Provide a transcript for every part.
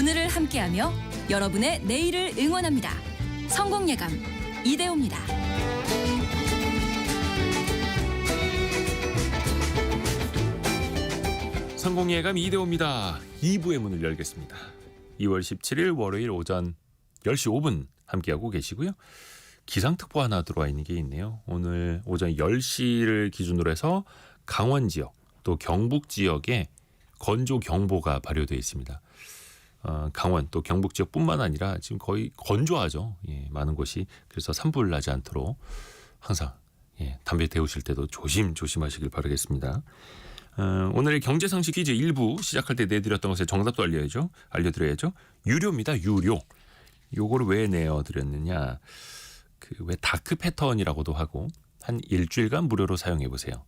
오늘을 함께하며 여러분의 내일을 응원합니다. 성공예감 이대호입니다. 성공예감 이대호입니다. 2부의 문을 열겠습니다. 2월 17일 월요일 오전 10시 5분 함께하고 계시고요. 기상특보 하나 들어와 있는 게 있네요. 오늘 오전 10시를 기준으로 해서 강원 지역 또 경북 지역에 건조경보가 발효되어 있습니다. 강원 또 경북 지역뿐만 아니라 지금 거의 건조하죠. 예, 많은 곳이. 그래서 산불 나지 않도록 항상 담배 태우실 때도 조심하시길 바라겠습니다. 오늘의 경제상식 퀴즈 1부 시작할 때 내드렸던 것의 정답도 알려드려야죠. 유료입니다. 유료. 요거를 왜 내어드렸느냐. 왜 다크 패턴이라고도 하고 한 일주일간 무료로 사용해보세요.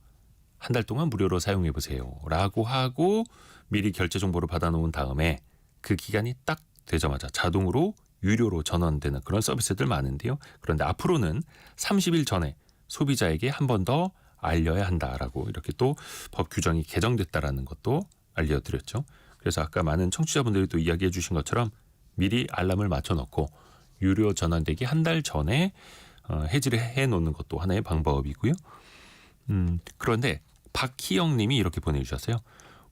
한 달 동안 무료로 사용해보세요. 라고 하고 미리 결제 정보를 받아놓은 다음에 그 기간이 딱 되자마자 자동으로 유료로 전환되는 그런 서비스들 많은데요. 그런데 앞으로는 30일 전에 소비자에게 한 번 더 알려야 한다라고 이렇게 또 법 규정이 개정됐다라는 것도 알려드렸죠. 그래서 아까 많은 청취자분들이 또 이야기해 주신 것처럼 미리 알람을 맞춰놓고 유료 전환되기 한 달 전에 해지를 해놓는 것도 하나의 방법이고요. 그런데 박희영 님이 이렇게 보내주셨어요.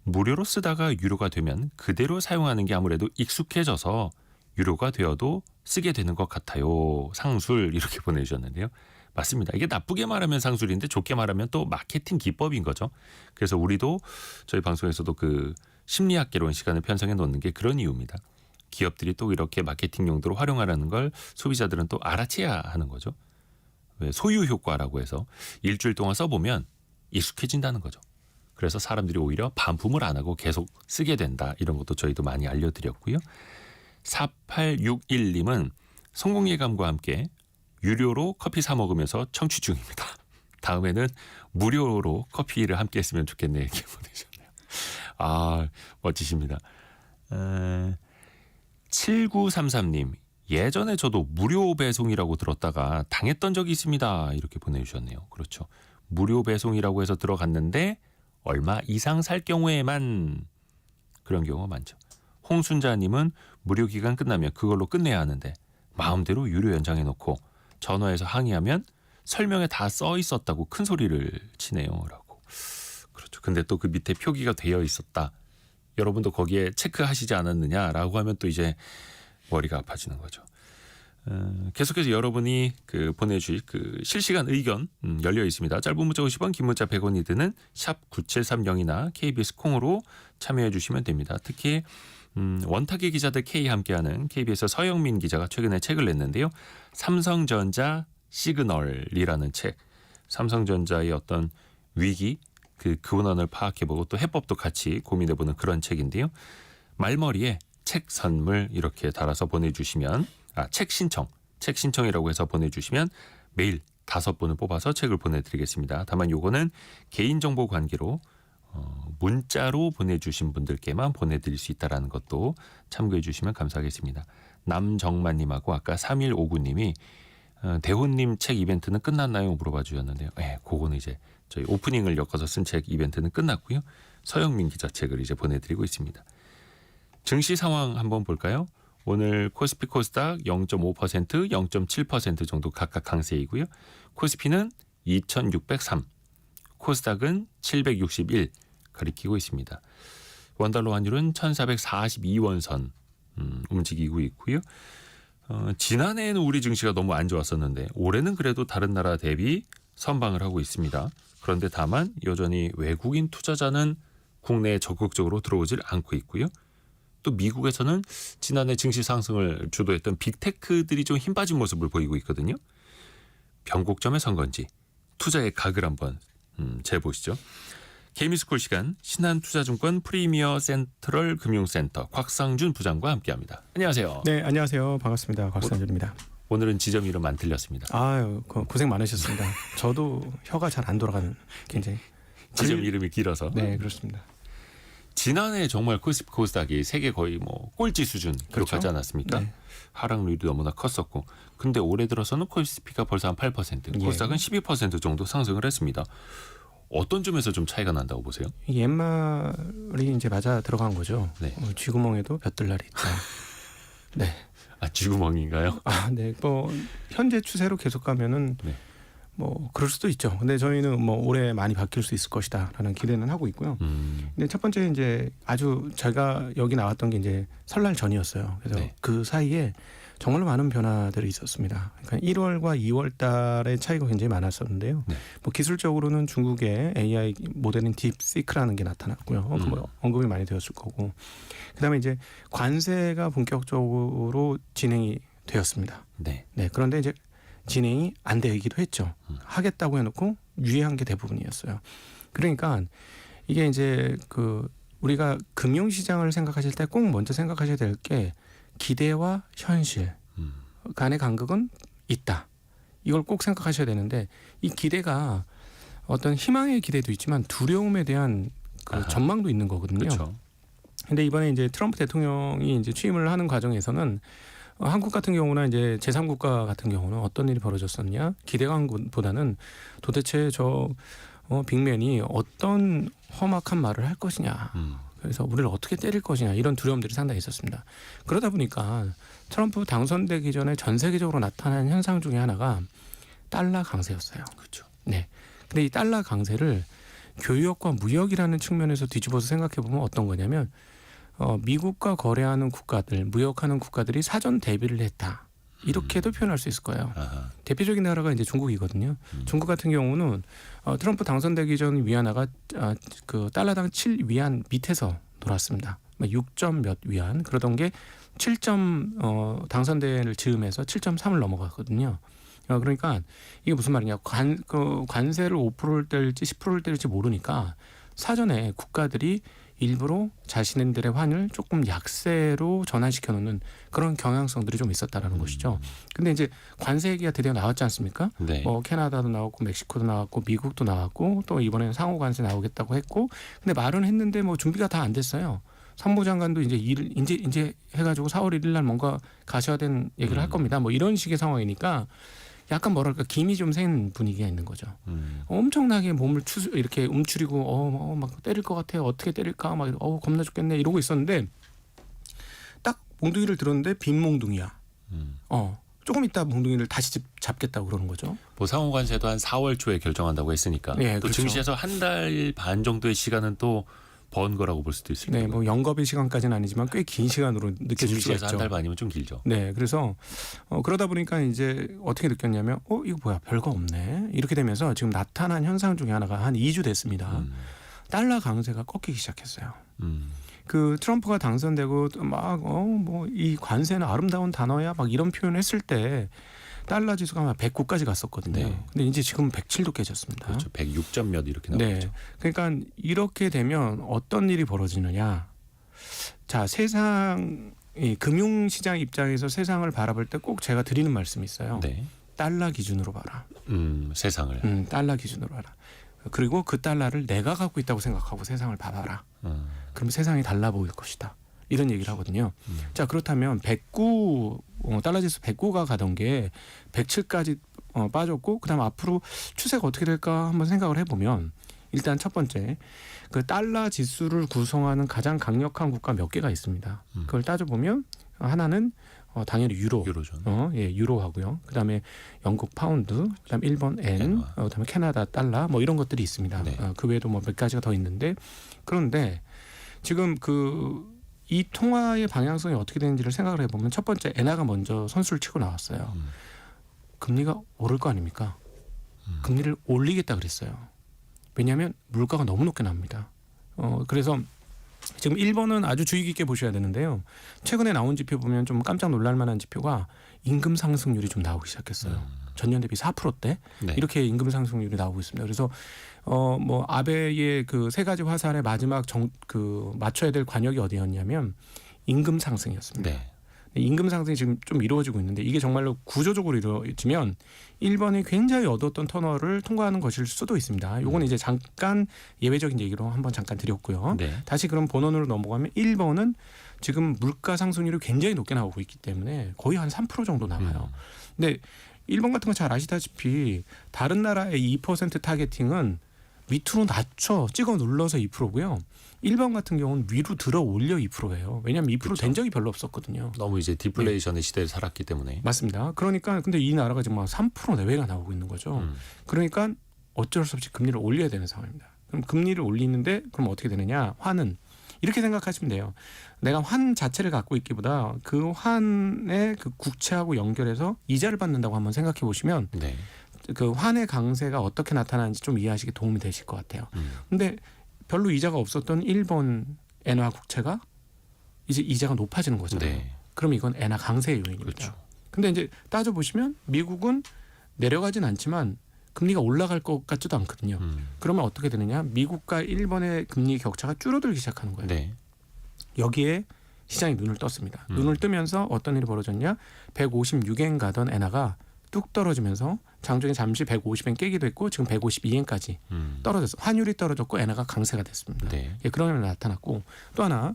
무료로 쓰다가 유료가 되면 그대로 사용하는 게 아무래도 익숙해져서 유료가 되어도 쓰게 되는 것 같아요. 상술 이렇게 보내주셨는데요. 맞습니다. 이게 나쁘게 말하면 상술인데 좋게 말하면 또 마케팅 기법인 거죠. 그래서 우리도 저희 방송에서도 그 심리학개론 시간을 편성해 놓는 게 그런 이유입니다. 기업들이 또 이렇게 마케팅 용도로 활용하라는 걸 소비자들은 또 알아채야 하는 거죠. 왜 소유 효과라고 해서 일주일 동안 써보면 익숙해진다는 거죠. 그래서 사람들이 오히려 반품을 안 하고 계속 쓰게 된다. 이런 것도 저희도 많이 알려드렸고요. 4861님은 성공예감과 함께 유료로 커피 사 먹으면서 청취 중입니다. 다음에는 무료로 커피를 함께 했으면 좋겠네. 이렇게 보내셨네요. 아, 멋지십니다. 7933님. 예전에 저도 무료 배송이라고 들었다가 당했던 적이 있습니다. 이렇게 보내주셨네요. 그렇죠. 무료 배송이라고 해서 들어갔는데 얼마 이상 살 경우에만 그런 경우가 많죠. 홍순자님은 무료 기간 끝나면 그걸로 끝내야 하는데 마음대로 유료 연장해놓고 전화해서 항의하면 설명에 다 써 있었다고 큰 소리를 치네요. 라고. 그렇죠. 근데 또 그 밑에 표기가 되어 있었다. 여러분도 거기에 체크하시지 않았느냐라고 하면 또 이제 머리가 아파지는 거죠. 계속해서 여러분이 보내주실 실시간 의견 열려 있습니다. 짧은 문자 50원, 긴 문자 100원이 드는 샵 9730이나 KBS 콩으로 참여해 주시면 됩니다. 특히 원탁의 기자들 K 함께하는 KBS 서영민 기자가 최근에 책을 냈는데요. 삼성전자 시그널이라는 책. 삼성전자의 어떤 위기, 그 근원을 파악해보고 또 해법도 같이 고민해보는 그런 책인데요. 말머리에 책 선물 이렇게 달아서 보내주시면 책 신청이라고 해서 보내주시면 매일 5분을 뽑아서 책을 보내드리겠습니다. 다만 요거는 개인정보 관계로 문자로 보내주신 분들께만 보내드릴 수 있다는 것도 참고해 주시면 감사하겠습니다. 남정만님하고 아까 3159님이 대호님 책 이벤트는 끝났나요? 물어봐 주셨는데요. 네, 그거는 이제 저희 오프닝을 엮어서 쓴 책 이벤트는 끝났고요. 서영민 기자 책을 이제 보내드리고 있습니다. 증시 상황 한번 볼까요? 오늘 코스피 코스닥 0.5%, 0.7% 정도 각각 강세이고요. 코스피는 2603, 코스닥은 761 가리키고 있습니다. 원달러 환율은 1442원 선 움직이고 있고요. 지난해에는 우리 증시가 너무 안 좋았었는데 올해는 그래도 다른 나라 대비 선방을 하고 있습니다. 그런데 다만 여전히 외국인 투자자는 국내에 적극적으로 들어오질 않고 있고요. 또 미국에서는 지난해 증시 상승을 주도했던 빅테크들이 좀 힘 빠진 모습을 보이고 있거든요. 변곡점에 선 건지 투자의 각을 한번 재보시죠. 개미스쿨 시간 신한투자증권 프리미어 센트럴 금융센터 곽상준 부장과 함께합니다. 안녕하세요. 네, 안녕하세요. 반갑습니다. 곽상준입니다. 오늘은 지점 이름 안 틀렸습니다. 아유, 고생 많으셨습니다. 저도 혀가 잘 안 돌아가는 굉장히 지점 이름이 길어서. 네, 그렇습니다. 지난해 정말 코스피 코스닥이 세계 거의 꼴찌 수준 기록하지 그렇죠? 않았습니까? 네. 하락률이 너무나 컸었고, 근데 올해 들어서는 코스피가 벌써 한 8%, 코스닥은 12% 정도 상승을 했습니다. 어떤 점에서 좀 차이가 난다고 보세요? 옛말이 이제 맞아 들어간 거죠. 네. 쥐구멍에도 볕들날이 있다. 네. 아, 쥐구멍인가요? 네. 뭐 현재 추세로 계속 가면은 네. 뭐 그럴 수도 있죠. 근데 저희는 뭐 올해 많이 바뀔 수 있을 것이다라는 기대는 하고 있고요. 근데 첫 번째 이제 아주 제가 여기 나왔던 게 이제 설날 전이었어요. 그래서 네. 그 사이에 정말로 많은 변화들이 있었습니다. 그러니까 1월과 2월 달의 차이가 굉장히 많았었는데요. 네. 뭐 기술적으로는 중국의 AI 모델인 딥시크라는 게 나타났고요. 뭐 언급이 많이 되었을 거고. 그다음에 이제 관세가 본격적으로 진행이 되었습니다. 네. 네. 그런데 이제 진행이 안 되기도 했죠. 하겠다고 해놓고 유예한 게 대부분이었어요. 그러니까 이게 이제 그 우리가 금융시장을 생각하실 때 꼭 먼저 생각하셔야 될 게 기대와 현실 간의 간극은 있다. 이걸 꼭 생각하셔야 되는데 이 기대가 어떤 희망의 기대도 있지만 두려움에 대한 그 전망도 있는 거거든요. 그렇죠. 근데 이번에 이제 트럼프 대통령이 이제 취임을 하는 과정에서는 한국 같은 경우나 이제 제3국가 같은 경우는 어떤 일이 벌어졌었냐? 기대감보다는 도대체 저 빅맨이 어떤 험악한 말을 할 것이냐. 그래서 우리를 어떻게 때릴 것이냐 이런 두려움들이 상당히 있었습니다. 그러다 보니까 트럼프 당선되기 전에 전 세계적으로 나타난 현상 중에 하나가 달러 강세였어요. 그렇죠. 네. 근데 이 달러 강세를 교역과 무역이라는 측면에서 뒤집어서 생각해 보면 어떤 거냐면 미국과 거래하는 국가들, 무역하는 국가들이 사전 대비를 했다. 이렇게도 표현할 수 있을 거예요. 아하. 대표적인 나라가 이제 중국이거든요. 중국 같은 경우는 트럼프 당선되기 전 위안화가 그 달러당 7위안 밑에서 놀았습니다. 6점 몇 위안 그러던 게 7점 당선될 즈음에서 7.3을 넘어갔거든요. 그러니까 이게 무슨 말이냐? 관세를 5%를 뗄지 10%를 뗄지 모르니까 사전에 국가들이 일부러 자신들의 환을 조금 약세로 전환시켜 놓는 그런 경향성들이 좀 있었다라는 것이죠. 근데 이제 관세 얘기가 드디어 나왔지 않습니까? 네. 캐나다도 나왔고 멕시코도 나왔고 미국도 나왔고 또 이번에는 상호 관세 나오겠다고 했고 근데 말은 했는데 뭐 준비가 다 안 됐어요. 상무장관도 이제 이제 해가지고 4월 1일 날 뭔가 가셔야 되는 얘기를 할 겁니다. 뭐 이런 식의 상황이니까 약간 뭐랄까 김이 좀 센 분위기가 있는 거죠. 엄청나게 몸을 이렇게 움츠리고 막 때릴 것 같아요. 어떻게 때릴까 막 겁나 죽겠네 이러고 있었는데 딱 몽둥이를 들었는데 빈 몽둥이야. 조금 있다 몽둥이를 다시 잡겠다고 그러는 거죠. 뭐 상호관세도 한 4월 초에 결정한다고 했으니까 네, 또 그렇죠. 증시에서 한 달 반 정도의 시간은 또 번 거라고 볼 수도 있을 네, 거고. 뭐 영겁의 시간까지는 아니지만 꽤 긴 시간으로 느껴질 수가 증시에서 한 있죠. 달 반이면 좀 길죠. 네, 그래서 그러다 보니까 이제 어떻게 느꼈냐면 이거 뭐야 별거 없네 이렇게 되면서 지금 나타난 현상 중에 하나가 한 2주 됐습니다. 달러 강세가 꺾이기 시작했어요. 그 트럼프가 당선되고 막 뭐 이 관세는 아름다운 단어야 막 이런 표현했을 때 달러 지수가 막 109까지 갔었거든요. 네. 근데 이제 지금 107도 깨졌습니다. 그렇죠. 106점 몇 이렇게 네. 나오죠. 그러니까 이렇게 되면 어떤 일이 벌어지느냐? 자, 세상 이 금융시장 입장에서 세상을 바라볼 때 꼭 제가 드리는 말씀이 있어요. 네. 달러 기준으로 봐라. 세상을. 달러 기준으로 봐라. 그리고 그 달러를 내가 갖고 있다고 생각하고 세상을 봐봐라. 그럼 세상이 달라 보일 것이다. 이런 얘기를 하거든요. 자, 그렇다면 109 달러 지수 109가 가던 게 107까지 빠졌고 그다음 앞으로 추세가 어떻게 될까 한번 생각을 해보면 일단 첫 번째 그 달러 지수를 구성하는 가장 강력한 국가 몇 개가 있습니다. 그걸 따져보면 하나는 당연히 유로존. 유로하고요. 그다음에 영국 파운드, 그다음 일본 엔, 그다음에 캐나다 달러 뭐 이런 것들이 있습니다. 네. 그 외에도 뭐 몇 가지가 더 있는데 그런데 지금 이 통화의 방향성이 어떻게 되는지를 생각을 해보면 첫 번째 엔화가 먼저 선수를 치고 나왔어요. 금리가 오를 거 아닙니까? 금리를 올리겠다 그랬어요. 왜냐하면 물가가 너무 높게 나옵니다. 그래서 지금 일본은 아주 주의 깊게 보셔야 되는데요. 최근에 나온 지표 보면 좀 깜짝 놀랄 만한 지표가 임금 상승률이 좀 나오기 시작했어요. 전년 대비 4%대 네. 이렇게 임금 상승률이 나오고 있습니다. 그래서 뭐 아베의 그 세 가지 화살의 마지막 맞춰야 될 관역이 어디였냐면 임금 상승이었습니다. 네. 임금 상승이 지금 좀 이루어지고 있는데 이게 정말로 구조적으로 이루어지면 일본이 굉장히 얻었던 터널을 통과하는 것일 수도 있습니다. 요건 이제 잠깐 예외적인 얘기로 한번 잠깐 드렸고요. 네. 다시 그럼 본원으로 넘어가면 일본은 지금 물가 상승률이 굉장히 높게 나오고 있기 때문에 거의 한 3% 정도 나와요. 근데 일본 같은 거 잘 아시다시피 다른 나라의 2% 타겟팅은 밑으로 낮춰 찍어 눌러서 2%고요. 1번 같은 경우는 위로 들어 올려 2%예요. 왜냐하면 2% 그렇죠. 된 적이 별로 없었거든요. 너무 이제 디플레이션의 시대를 살았기 때문에. 맞습니다. 그러니까 근데 이 나라가 지금 3% 내외가 나오고 있는 거죠. 그러니까 어쩔 수 없이 금리를 올려야 되는 상황입니다. 그럼 금리를 올리는데 그럼 어떻게 되느냐? 환은 이렇게 생각하시면 돼요. 내가 환 자체를 갖고 있기보다 그 환의 그 국채하고 연결해서 이자를 받는다고 한번 생각해 보시면 네. 그 환의 강세가 어떻게 나타나는지 좀 이해하시기 도움이 되실 것 같아요. 근데 별로 이자가 없었던 일본 엔화 국채가 이제 이자가 높아지는 거잖아요. 네. 그럼 이건 엔화 강세의 요인입니다. 그렇죠. 근데 이제 따져 보시면 미국은 내려가진 않지만 금리가 올라갈 것 같지도 않거든요. 그러면 어떻게 되느냐? 미국과 일본의 금리 격차가 줄어들기 시작하는 거예요. 네. 여기에 시장이 눈을 떴습니다. 눈을 뜨면서 어떤 일이 벌어졌냐? 156엔 가던 엔화가 뚝 떨어지면서 장중에 잠시 150엔 깨기도 했고 지금 152엔까지 떨어졌어. 환율이 떨어졌고 엔화가 강세가 됐습니다. 네. 예, 그런 일이 나타났고 또 하나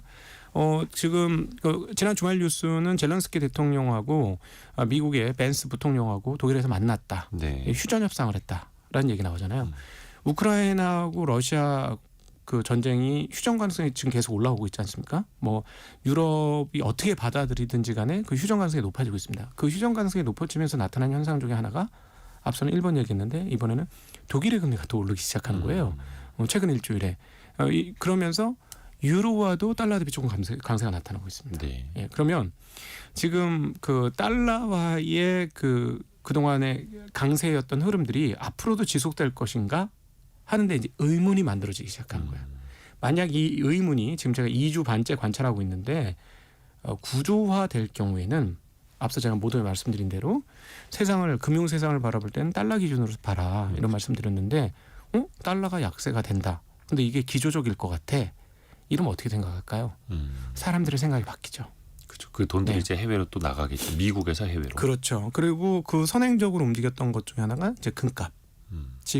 지금 지난 주말 뉴스는 젤런스키 대통령하고 미국의 벤스 부통령하고 독일에서 만났다. 네. 휴전 협상을 했다라는 얘기 나오잖아요. 우크라이나하고 러시아 그 전쟁이 휴전 가능성이 지금 계속 올라오고 있지 않습니까? 뭐 유럽이 어떻게 받아들이든지 간에 그 휴전 가능성이 높아지고 있습니다. 그 휴전 가능성이 높아지면서 나타난 현상 중에 하나가 앞서는 일본 얘기했는데 이번에는 독일의 금리가 또 오르기 시작하는 거예요. 최근 일주일에 그러면서 유로와도 달러 대비 조금 강세가 나타나고 있습니다. 네. 예, 그러면 지금 그 달러와의 그동안의 강세였던 흐름들이 앞으로도 지속될 것인가 하는데 이제 의문이 만들어지기 시작하는 거예요. 만약 이 의문이 지금 제가 2주 반째 관찰하고 있는데 구조화될 경우에는 앞서 제가 모두 말씀드린 대로 금융 세상을 바라볼 때는 달러 기준으로 봐라 이런 말씀드렸는데 달러가 약세가 된다. 근데 이게 기조적일 것 같아. 이러면 어떻게 생각할까요? 사람들의 생각이 바뀌죠. 그렇죠. 그 돈들이 네. 이제 해외로 또 나가겠죠. 미국에서 해외로. 그렇죠. 그리고 그 선행적으로 움직였던 것 중에 하나가 이제 금값.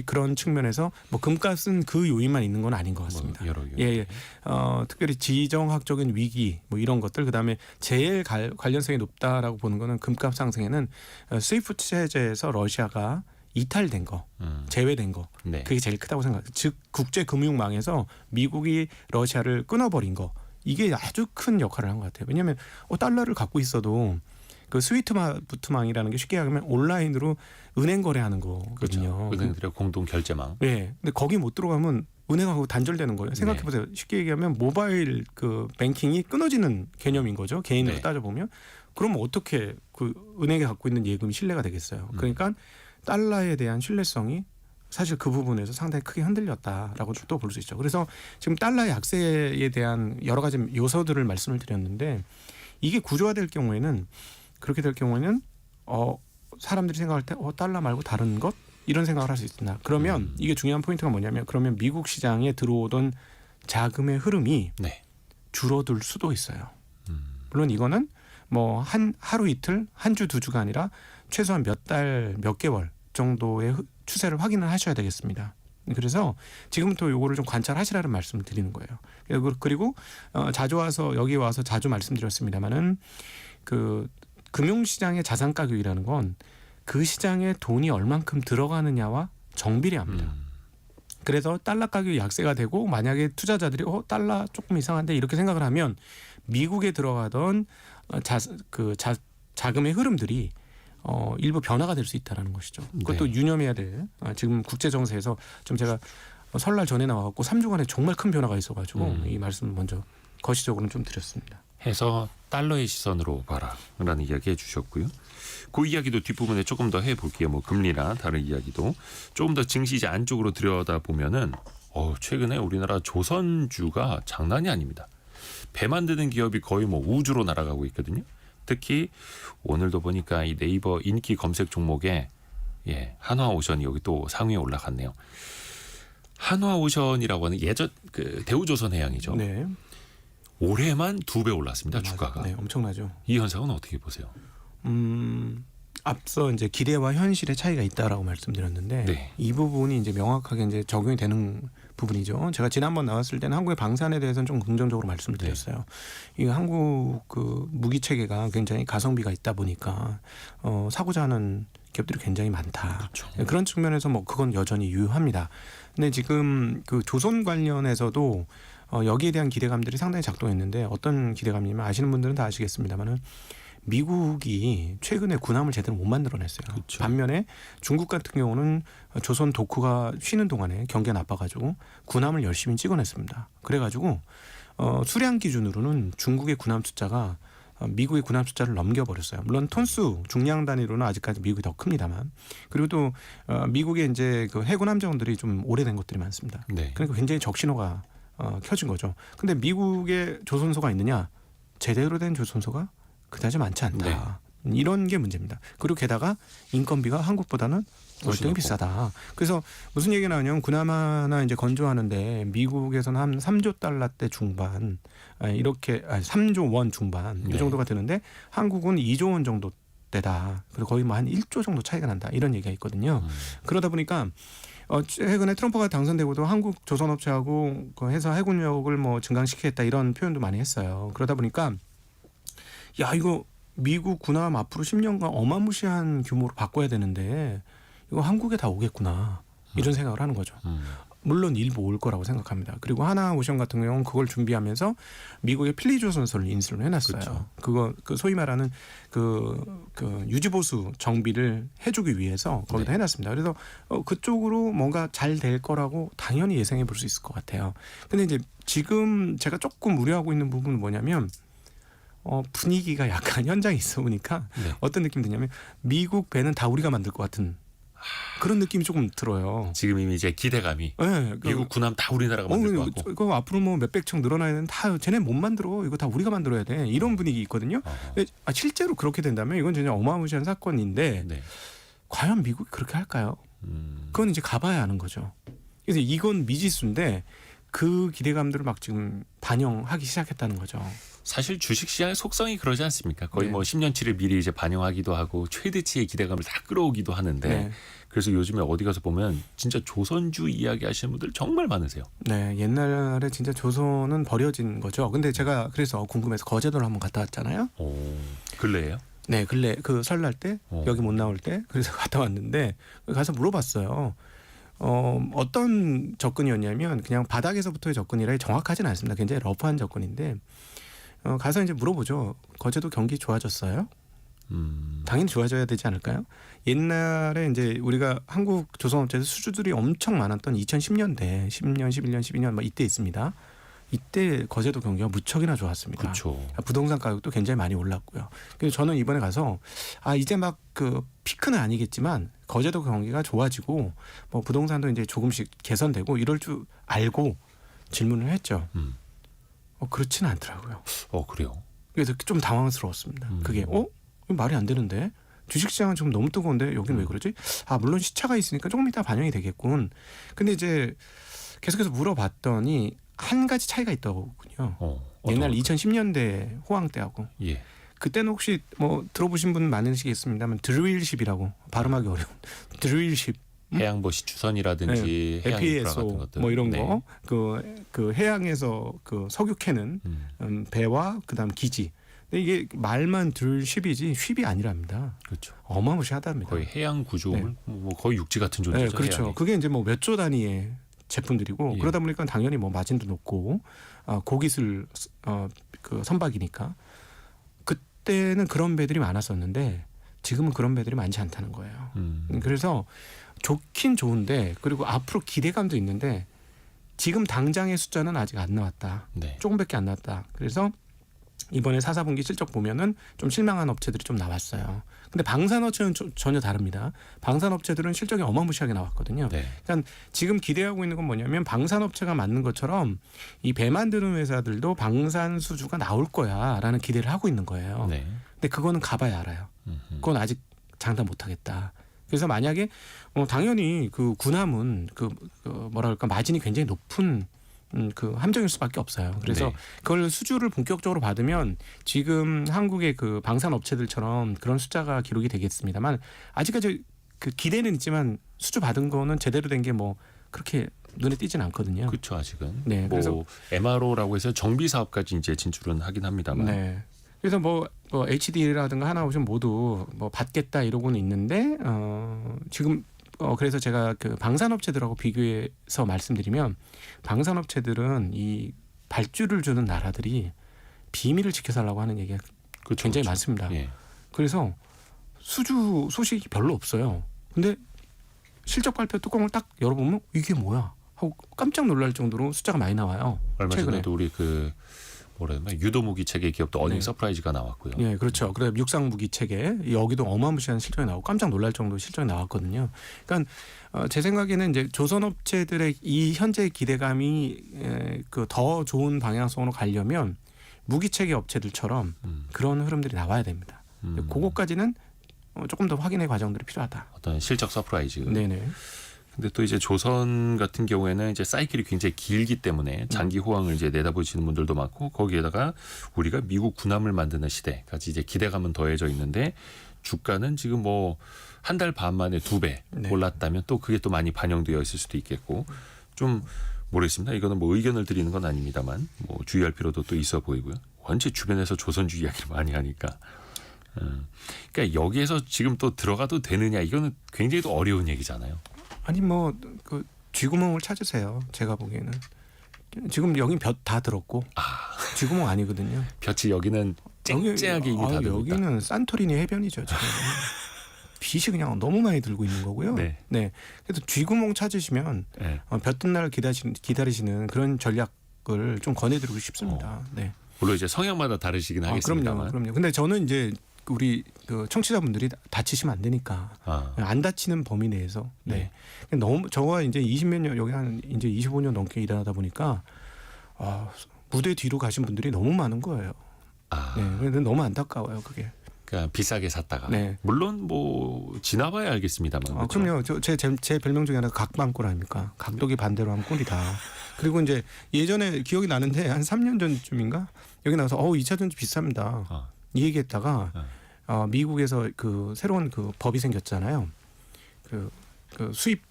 그런 측면에서 뭐 금값은 그 요인만 있는 건 아닌 것 같습니다. 뭐 여러 요인. 예. 특별히 지정학적인 위기 뭐 이런 것들 그다음에 제일 관련성이 높다라고 보는 거는 금값 상승에는 스위프트 체제에서 러시아가 이탈된 거, 제외된 거, 네. 그게 제일 크다고 생각해요. 즉 국제 금융망에서 미국이 러시아를 끊어버린 거, 이게 아주 큰 역할을 한 것 같아요. 왜냐하면 달러를 갖고 있어도 그 스위프트망이라는 게 쉽게 얘기하면 온라인으로 은행 거래하는 거거든요. 그렇죠. 은행들의 공동 결제망. 네, 근데 거기 못 들어가면 은행하고 단절되는 거예요. 생각해 보세요. 쉽게 얘기하면 모바일 그 뱅킹이 끊어지는 개념인 거죠. 개인으로 네. 따져보면. 그럼 어떻게 그 은행에 갖고 있는 예금이 신뢰가 되겠어요. 그러니까 달러에 대한 신뢰성이 사실 그 부분에서 상당히 크게 흔들렸다라고 또 볼 수 있죠. 그래서 지금 달러 약세에 대한 여러 가지 요소들을 말씀을 드렸는데 이게 구조화될 경우에는 그렇게 될 경우에는 사람들이 생각할 때 달러 말고 다른 것 이런 생각을 할 수 있습니다. 그러면 이게 중요한 포인트가 뭐냐면 그러면 미국 시장에 들어오던 자금의 흐름이 네. 줄어들 수도 있어요. 물론 이거는 뭐 하루 이틀, 한 주, 두 주가 아니라 최소한 몇 달, 몇 개월 정도의 추세를 확인을 하셔야 되겠습니다. 그래서 지금부터 요거를 좀 관찰하시라는 말씀을 드리는 거예요. 그리고 여기 와서 자주 말씀드렸습니다마는 그 금융시장의 자산 가격이라는 건 그 시장에 돈이 얼만큼 들어가느냐와 정비례합니다. 그래서 달러 가격이 약세가 되고 만약에 투자자들이 달러 조금 이상한데 이렇게 생각을 하면 미국에 들어가던 자금의 흐름들이 일부 변화가 될 수 있다는 것이죠. 그것도 네. 유념해야 될 지금 국제 정세에서 좀 제가 설날 전에 나와갖고 3주간에 정말 큰 변화가 있어가지고 이 말씀을 먼저 거시적으로는 좀 드렸습니다. 해서 달러의 시선으로 봐라라는 이야기 해주셨고요. 그 이야기도 뒷부분에 조금 더 해볼게요. 뭐 금리나 다른 이야기도 조금 더 증시제 안쪽으로 들여다 보면은 최근에 우리나라 조선주가 장난이 아닙니다. 배 만드는 기업이 거의 뭐 우주로 날아가고 있거든요. 특히 오늘도 보니까 이 네이버 인기 검색 종목에 한화오션이 여기 또 상위에 올라갔네요. 한화오션이라고 하는 예전 그 대우조선해양이죠. 네, 올해만 2배 올랐습니다. 주가가. 네, 엄청나죠. 이 현상은 어떻게 보세요? 앞서 이제 기대와 현실의 차이가 있다라고 말씀드렸는데 네. 이 부분이 이제 명확하게 이제 적용이 되는 부분이죠. 제가 지난번 나왔을 때는 한국의 방산에 대해서는 좀 긍정적으로 말씀을 드렸어요. 이 한국 그 무기 체계가 굉장히 가성비가 있다 보니까 사고자 하는 기업들이 굉장히 많다. 그렇죠. 그런 측면에서 뭐 그건 여전히 유효합니다. 근데 지금 그 조선 관련해서도 여기에 대한 기대감들이 상당히 작동했는데 어떤 기대감이냐면 아시는 분들은 다 아시겠습니다만은 미국이 최근에 군함을 제대로 못 만들어냈어요. 그렇죠. 반면에 중국 같은 경우는 조선 도쿠가 쉬는 동안에 경기가 나빠가지고 군함을 열심히 찍어냈습니다. 그래가지고 수량 기준으로는 중국의 군함 숫자가 미국의 군함 숫자를 넘겨버렸어요. 물론 톤수 중량 단위로는 아직까지 미국이 더 큽니다만 그리고 또 미국의 이제 그 해군 함정들이 좀 오래된 것들이 많습니다. 네. 그러니까 굉장히 적신호가 켜진 거죠. 근데 미국의 조선소가 있느냐? 제대로 된 조선소가 그다지 많지 않다. 이런 게 문제입니다. 그리고 게다가 인건비가 한국보다는 월등히 비싸다. 그래서 무슨 얘기가 나오냐면 군함 하나 이제 건조하는데 미국에서는 한 3조 달러대 중반 이렇게 3조 원 중반 이 정도가 드는데 한국은 2조 원 정도 대다. 그리고 거의 뭐 한 1조 정도 차이가 난다. 이런 얘기가 있거든요. 그러다 보니까 최근에 트럼프가 당선되고도 한국 조선업체하고 그 해서 해군력을 뭐 증강시키겠다 이런 표현도 많이 했어요. 그러다 보니까 야 이거 미국 군함 앞으로 10년간 어마무시한 규모로 바꿔야 되는데 이거 한국에 다 오겠구나 이런 생각을 하는 거죠. 물론 일부 올 거라고 생각합니다. 그리고 하나오션 같은 경우는 그걸 준비하면서 미국의 필리조선소를 인수를 해놨어요. 그렇죠. 그거 그 소위 말하는 그 유지보수 정비를 해주기 위해서 거기다 네. 해놨습니다. 그래서 그쪽으로 뭔가 잘 될 거라고 당연히 예상해 볼 수 있을 것 같아요. 근데 이제 지금 제가 조금 우려하고 있는 부분은 뭐냐면 분위기가 약간 현장에 있어 보니까 네. 어떤 느낌이 드냐면 미국 배는 다 우리가 만들 것 같은 그런 느낌이 조금 들어요. 지금 이미 이제 기대감이 네, 미국 군함 다 우리나라가 만들 것 같고. 이거 앞으로 뭐 몇백 척 늘어나야 되는 다 쟤네 못 만들어. 이거 다 우리가 만들어야 돼. 이런 분위기 있거든요. 근데 실제로 그렇게 된다면 이건 진짜 어마무시한 사건인데 네. 과연 미국이 그렇게 할까요? 그건 이제 가봐야 아는 거죠. 그래서 이건 미지수인데 그 기대감들을 막 지금 반영하기 시작했다는 거죠. 사실 주식시장의 속성이 그러지 않습니까? 거의 네. 뭐 10년치를 미리 이제 반영하기도 하고 최대치의 기대감을 다 끌어오기도 하는데 네. 그래서 요즘에 어디 가서 보면 진짜 조선주 이야기 하시는 분들 정말 많으세요. 네, 옛날에 진짜 조선은 버려진 거죠. 근데 제가 그래서 궁금해서 거제도를 한번 갔다 왔잖아요. 오, 근래예요? 네, 근래 그 설날 때 여기 못 나올 때 그래서 갔다 왔는데 가서 물어봤어요. 어떤 접근이었냐면 그냥 바닥에서부터의 접근이라 정확하진 않습니다. 굉장히 러프한 접근인데 가서 이제 물어보죠. 거제도 경기 좋아졌어요? 당연히 좋아져야 되지 않을까요? 옛날에 이제 우리가 한국 조선업체에서 수주들이 엄청 많았던 2010년대, 10년, 11년, 12년 막 이때 있습니다. 이때 거제도 경기가 무척이나 좋았습니다. 그렇죠. 부동산 가격도 굉장히 많이 올랐고요. 그래서 저는 이번에 가서 이제 막 그 피크는 아니겠지만 거제도 경기가 좋아지고 뭐 부동산도 이제 조금씩 개선되고 이럴 줄 알고 질문을 했죠. 그렇지는 않더라고요. 그래요? 그래서 좀 당황스러웠습니다. 그게 이거 말이 안 되는데 주식시장은 지금 너무 뜨거운데 여긴 왜 그러지? 물론 시차가 있으니까 조금 이따 반영이 되겠군. 근데 이제 계속해서 물어봤더니 한 가지 차이가 있더군요. 옛날 2010년대 호황 때하고. 예. 그때는 혹시 뭐 들어보신 분 많으시겠습니다만 드릴십이라고 발음하기 어려운 드릴십. 해양버시 주선이라든지 해양 인프라 같은 FPSO 것들. 뭐 이런 네. 거. 그 해양에서 그 석유 캐는 배와 그다음 기지. 근데 이게 말만 드릴십이지 쉽이 아니랍니다. 그렇죠. 어마무시하답니다. 거의 해양 구조물 네. 뭐 거의 육지 같은 존재죠. 네, 그렇죠. 해양이. 그게 이제 뭐 몇 조 단위의 제품들이고 예. 그러다 보니까 당연히 뭐 마진도 높고 고기술 그 선박이니까 그때는 그런 배들이 많았었는데 지금은 그런 배들이 많지 않다는 거예요. 그래서 좋긴 좋은데 그리고 앞으로 기대감도 있는데 지금 당장의 숫자는 아직 안 나왔다. 네. 조금밖에 안 나왔다. 그래서 이번에 4, 4분기 실적 보면은 좀 실망한 업체들이 좀 나왔어요. 근데 방산업체는 전혀 다릅니다. 방산업체들은 실적이 어마무시하게 나왔거든요. 네. 그러니까 지금 기대하고 있는 건 뭐냐면 방산업체가 맞는 것처럼 이 배 만드는 회사들도 방산 수주가 나올 거야라는 기대를 하고 있는 거예요. 네. 근데 그거는 가봐야 알아요. 그건 아직 장담 못하겠다. 그래서 만약에 당연히 그 군함은 그 뭐라 그럴까 마진이 굉장히 높은 그 함정일 수밖에 없어요. 그래서 네. 그걸 수주를 본격적으로 받으면 지금 한국의 그 방산 업체들처럼 그런 숫자가 기록이 되겠습니다만 아직까지 그 기대는 있지만 수주 받은 거는 제대로 된 게 뭐 그렇게 눈에 띄진 않거든요. 그렇죠 아직은. 네, 뭐 그래서 MRO라고 해서 정비 사업까지 이제 진출은 하긴 합니다만. 네. 그래서 뭐 HD라든가 하나오션 모두 뭐 받겠다 이러고는 있는데 지금 그래서 제가 그 방산업체들하고 비교해서 말씀드리면 방산업체들은 이 발주를 주는 나라들이 비밀을 지켜달라고 하는 얘기가 그렇죠, 굉장히 그렇죠. 많습니다. 예. 그래서 수주 소식이 별로 없어요. 근데 실적 발표 뚜껑을 딱 열어보면 이게 뭐야 하고 깜짝 놀랄 정도로 숫자가 많이 나와요. 얼마 최근에. 전에도 우리 그 뭐라 해야 되나 유도무기 체계 기업도 어닝 네. 서프라이즈가 나왔고요. 예, 그렇죠. 그래 육상 무기 체계 여기도 어마무시한 실적이 나오고 깜짝 놀랄 정도 실적이 나왔거든요. 그러니까 제 생각에는 이제 조선업체들의 이 현재 기대감이 그 더 좋은 방향성으로 가려면 무기 체계 업체들처럼 그런 흐름들이 나와야 됩니다. 그거까지는 조금 더 확인의 과정들이 필요하다. 어떤 실적 서프라이즈. 네네. 근데 또 이제 조선 같은 경우에는 이제 사이클이 굉장히 길기 때문에 장기 호황을 이제 내다보시는 분들도 많고 거기에다가 우리가 미국 군함을 만드는 시대까지 이제 기대감은 더해져 있는데 주가는 지금 뭐 한 달 반 만에 2배 네. 올랐다면 또 그게 또 많이 반영되어 있을 수도 있겠고 좀 모르겠습니다. 이거는 뭐 의견을 드리는 건 아닙니다만 뭐 주의할 필요도 또 있어 보이고요. 원체 주변에서 조선주의 이야기를 많이 하니까. 그러니까 여기에서 지금 또 들어가도 되느냐 이거는 굉장히 또 어려운 얘기잖아요. 아니 뭐 그 쥐구멍을 찾으세요. 제가 보기에는 지금 여긴 볕 다 들었고 쥐구멍 아니거든요. 볕이 여기는 쨍쨍하게 이미 다 들고 있다. 여기는 산토리니 해변이죠. 지금. 빛이 그냥 너무 많이 들고 있는 거고요. 네. 그래서 쥐구멍 찾으시면 네. 볕든 날 기다리시는 그런 전략을 좀 권해드리고 싶습니다. 네. 물론 이제 성향마다 다르시긴 하겠습니다만. 그럼요. 근데 저는 이제 우리 그 청취자분들이 다치시면 안 되니까 안 다치는 범위 내에서 너무 저와 이제 20몇 년 여기 한 이제 25년 넘게 일하다 보니까 무대 뒤로 가신 분들이 너무 많은 거예요. 그래서 너무 안타까워요 그게. 그러니까 비싸게 샀다가 네. 물론 뭐 지나봐야 알겠습니다만. 그렇죠? 그럼요. 제 별명 중에 하나 가 각방꿀 아닙니까? 각도기 반대로 하면 꿀이다. 그리고 이제 예전에 기억이 나는데 한 3년 전쯤인가 여기 나와서 2차 전지 비쌉니다. 이 얘기했다가 미국에서 그 새로운 그 법이 생겼잖아요. 그 수입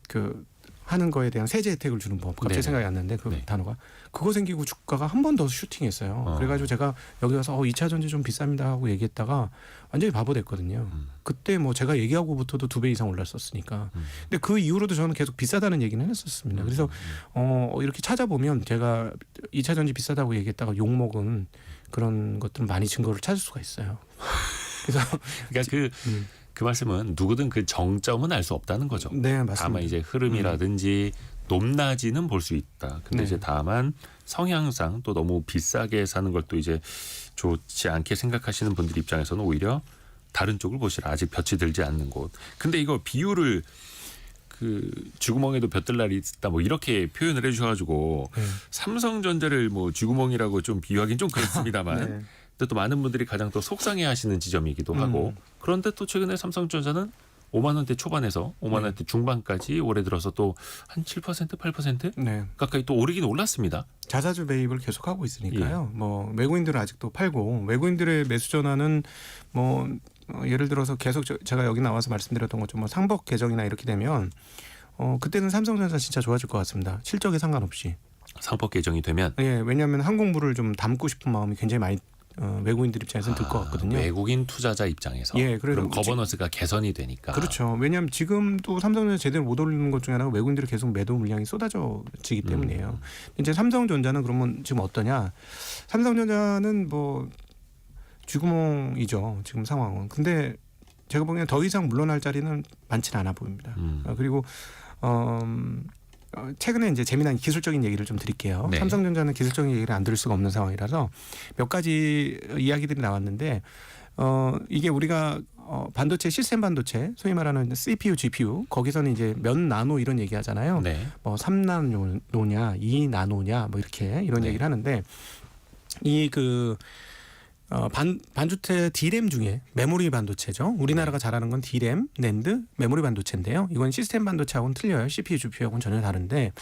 그 하는 거에 대한 세제 혜택을 주는 법. 갑자기 네네. 생각이 안 나는데 그 네. 단어가 그거 생기고 주가가 한 번 더 슈팅했어요. 그래가지고 제가 여기 와서 2차 전지 좀 비쌉니다 하고 얘기했다가 완전히 바보 됐거든요. 그때 뭐 제가 얘기하고부터도 2배 이상 올랐었으니까. 근데 그 이후로도 저는 계속 비싸다는 얘기는 했었습니다. 그래서 이렇게 찾아보면 제가 2차 전지 비싸다고 얘기했다가 욕 먹은 그런 것들은 많이 증거를 찾을 수가 있어요. 그래서 그러니까 그 말씀은 누구든 그 정점은 알 수 없다는 거죠. 네, 맞습니다. 다만 이제 흐름이라든지 높낮이는 볼 수 있다. 근데 네. 이제 다만 성향상 또 너무 비싸게 사는 걸 또 이제 좋지 않게 생각하시는 분들 입장에서는 오히려 다른 쪽을 보시라. 아직 볕이 들지 않는 곳. 근데 이거 비율을 그 쥐구멍에도 볕들 날이 있다 뭐 이렇게 표현을 해주셔가지고 삼성전자를 뭐 쥐구멍이라고 좀 비유하기는 좀 그렇습니다만 네. 근데 또 많은 분들이 가장 또 속상해하시는 지점이기도 하고 그런데 또 최근에 삼성전자는 5만 원대 초반에서 5만 원대 중반까지 올해 들어서 또 한 7% 8% 네. 가까이 또 오르긴 올랐습니다. 자사주 매입을 계속하고 있으니까요. 뭐 외국인들은 아직도 팔고 외국인들의 매수 전환은 뭐 예를 들어서 계속 제가 여기 나와서 말씀드렸던 것처럼 뭐 상법 개정이나 이렇게 되면 그때는 삼성전자 진짜 좋아질 것 같습니다. 실적에 상관없이. 상법 개정이 되면 왜냐하면 항공부를 좀 담고 싶은 마음이 굉장히 많이 외국인들 입장에서는 들 것 같거든요. 외국인 투자자 입장에서 그래서 그럼 거버넌스가 개선이 되니까. 그렇죠. 왜냐하면 지금도 삼성전자 제대로 못 올리는 것 중에 하나가 외국인들이 계속 매도 물량이 쏟아져지기 때문이에요. 이제 삼성전자는 그러면 지금 어떠냐? 삼성전자는 뭐 쥐구멍이죠. 지금 상황은. 근데 제가 보기에는 더 이상 물러날 자리는 많지는 않아 보입니다. 그리고 최근에 이제 재미난 기술적인 얘기를 좀 드릴게요. 네. 삼성전자는 기술적인 얘기를 안 들을 수가 없는 상황이라서 몇 가지 이야기들이 나왔는데 이게 우리가 반도체 시스템 반도체 소위 말하는 CPU, GPU 거기서는 이제 몇 나노 이런 얘기하잖아요. 네. 뭐 3나노냐, 2나노냐 뭐 이렇게 이런 네. 얘기를 하는데 이 그 반도체 D램 중에 메모리 반도체죠. 우리나라가 잘하는 건 D램, 낸드, 메모리 반도체인데요. 이건 시스템 반도체하고는 틀려요. CPU, GPU하고는 전혀 다른데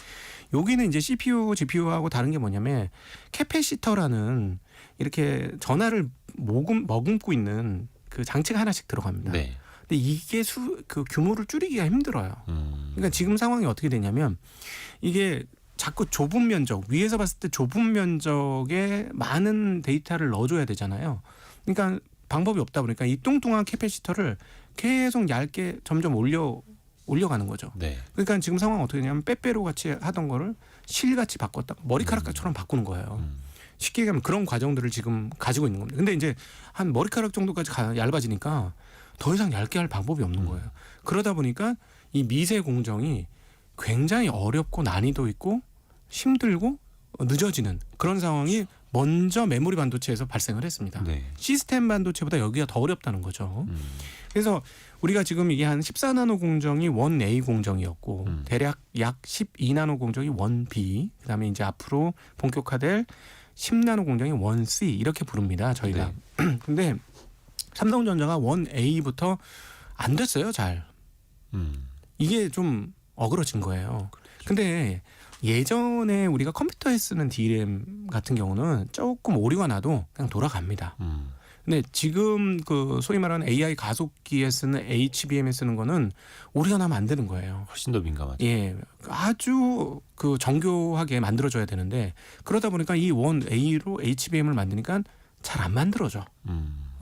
여기는 이제 CPU, GPU하고 다른 게 뭐냐면 캐패시터라는 이렇게 전하를 머금고 있는 그 장치가 하나씩 들어갑니다. 네. 근데 이게 그 규모를 줄이기가 힘들어요. 그러니까 지금 상황이 어떻게 되냐면 이게 자꾸 좁은 면적, 위에서 봤을 때 좁은 면적에 많은 데이터를 넣어줘야 되잖아요. 그러니까 방법이 없다 보니까 이 뚱뚱한 캐패시터를 계속 얇게 점점 올려가는 거죠. 네. 그러니까 지금 상황은 어떻게 되냐면 빼빼로 같이 하던 거를 실같이 바꿨다, 머리카락처럼 바꾸는 거예요. 쉽게 얘기하면 그런 과정들을 지금 가지고 있는 겁니다. 근데 이제 한 머리카락 정도까지 얇아지니까 더 이상 얇게 할 방법이 없는 거예요. 그러다 보니까 이 미세 공정이 굉장히 어렵고 난이도 있고 힘들고 늦어지는 그런 상황이 먼저 메모리 반도체에서 발생을 했습니다. 네. 시스템 반도체보다 여기가 더 어렵다는 거죠. 그래서 우리가 지금 이게 한 14나노 공정이 1A 공정이었고 대략 약 12나노 공정이 1B, 그다음에 이제 앞으로 본격화될 10나노 공정이 1C 이렇게 부릅니다. 저희가. 네. 근데 삼성전자가 1A부터 안 됐어요. 잘. 이게 좀 어그러진 거예요. 근데 예전에 우리가 컴퓨터에 쓰는 DRAM 같은 경우는 조금 오류가 나도 그냥 돌아갑니다. 근데 지금 그 소위 말하는 AI 가속기에 쓰는 HBM에 쓰는 거는 오류가 나면 안 되는 거예요. 훨씬 더 민감하죠. 예, 아주 그 정교하게 만들어줘야 되는데 그러다 보니까 이 1A로 HBM을 만드니까 잘 안 만들어져.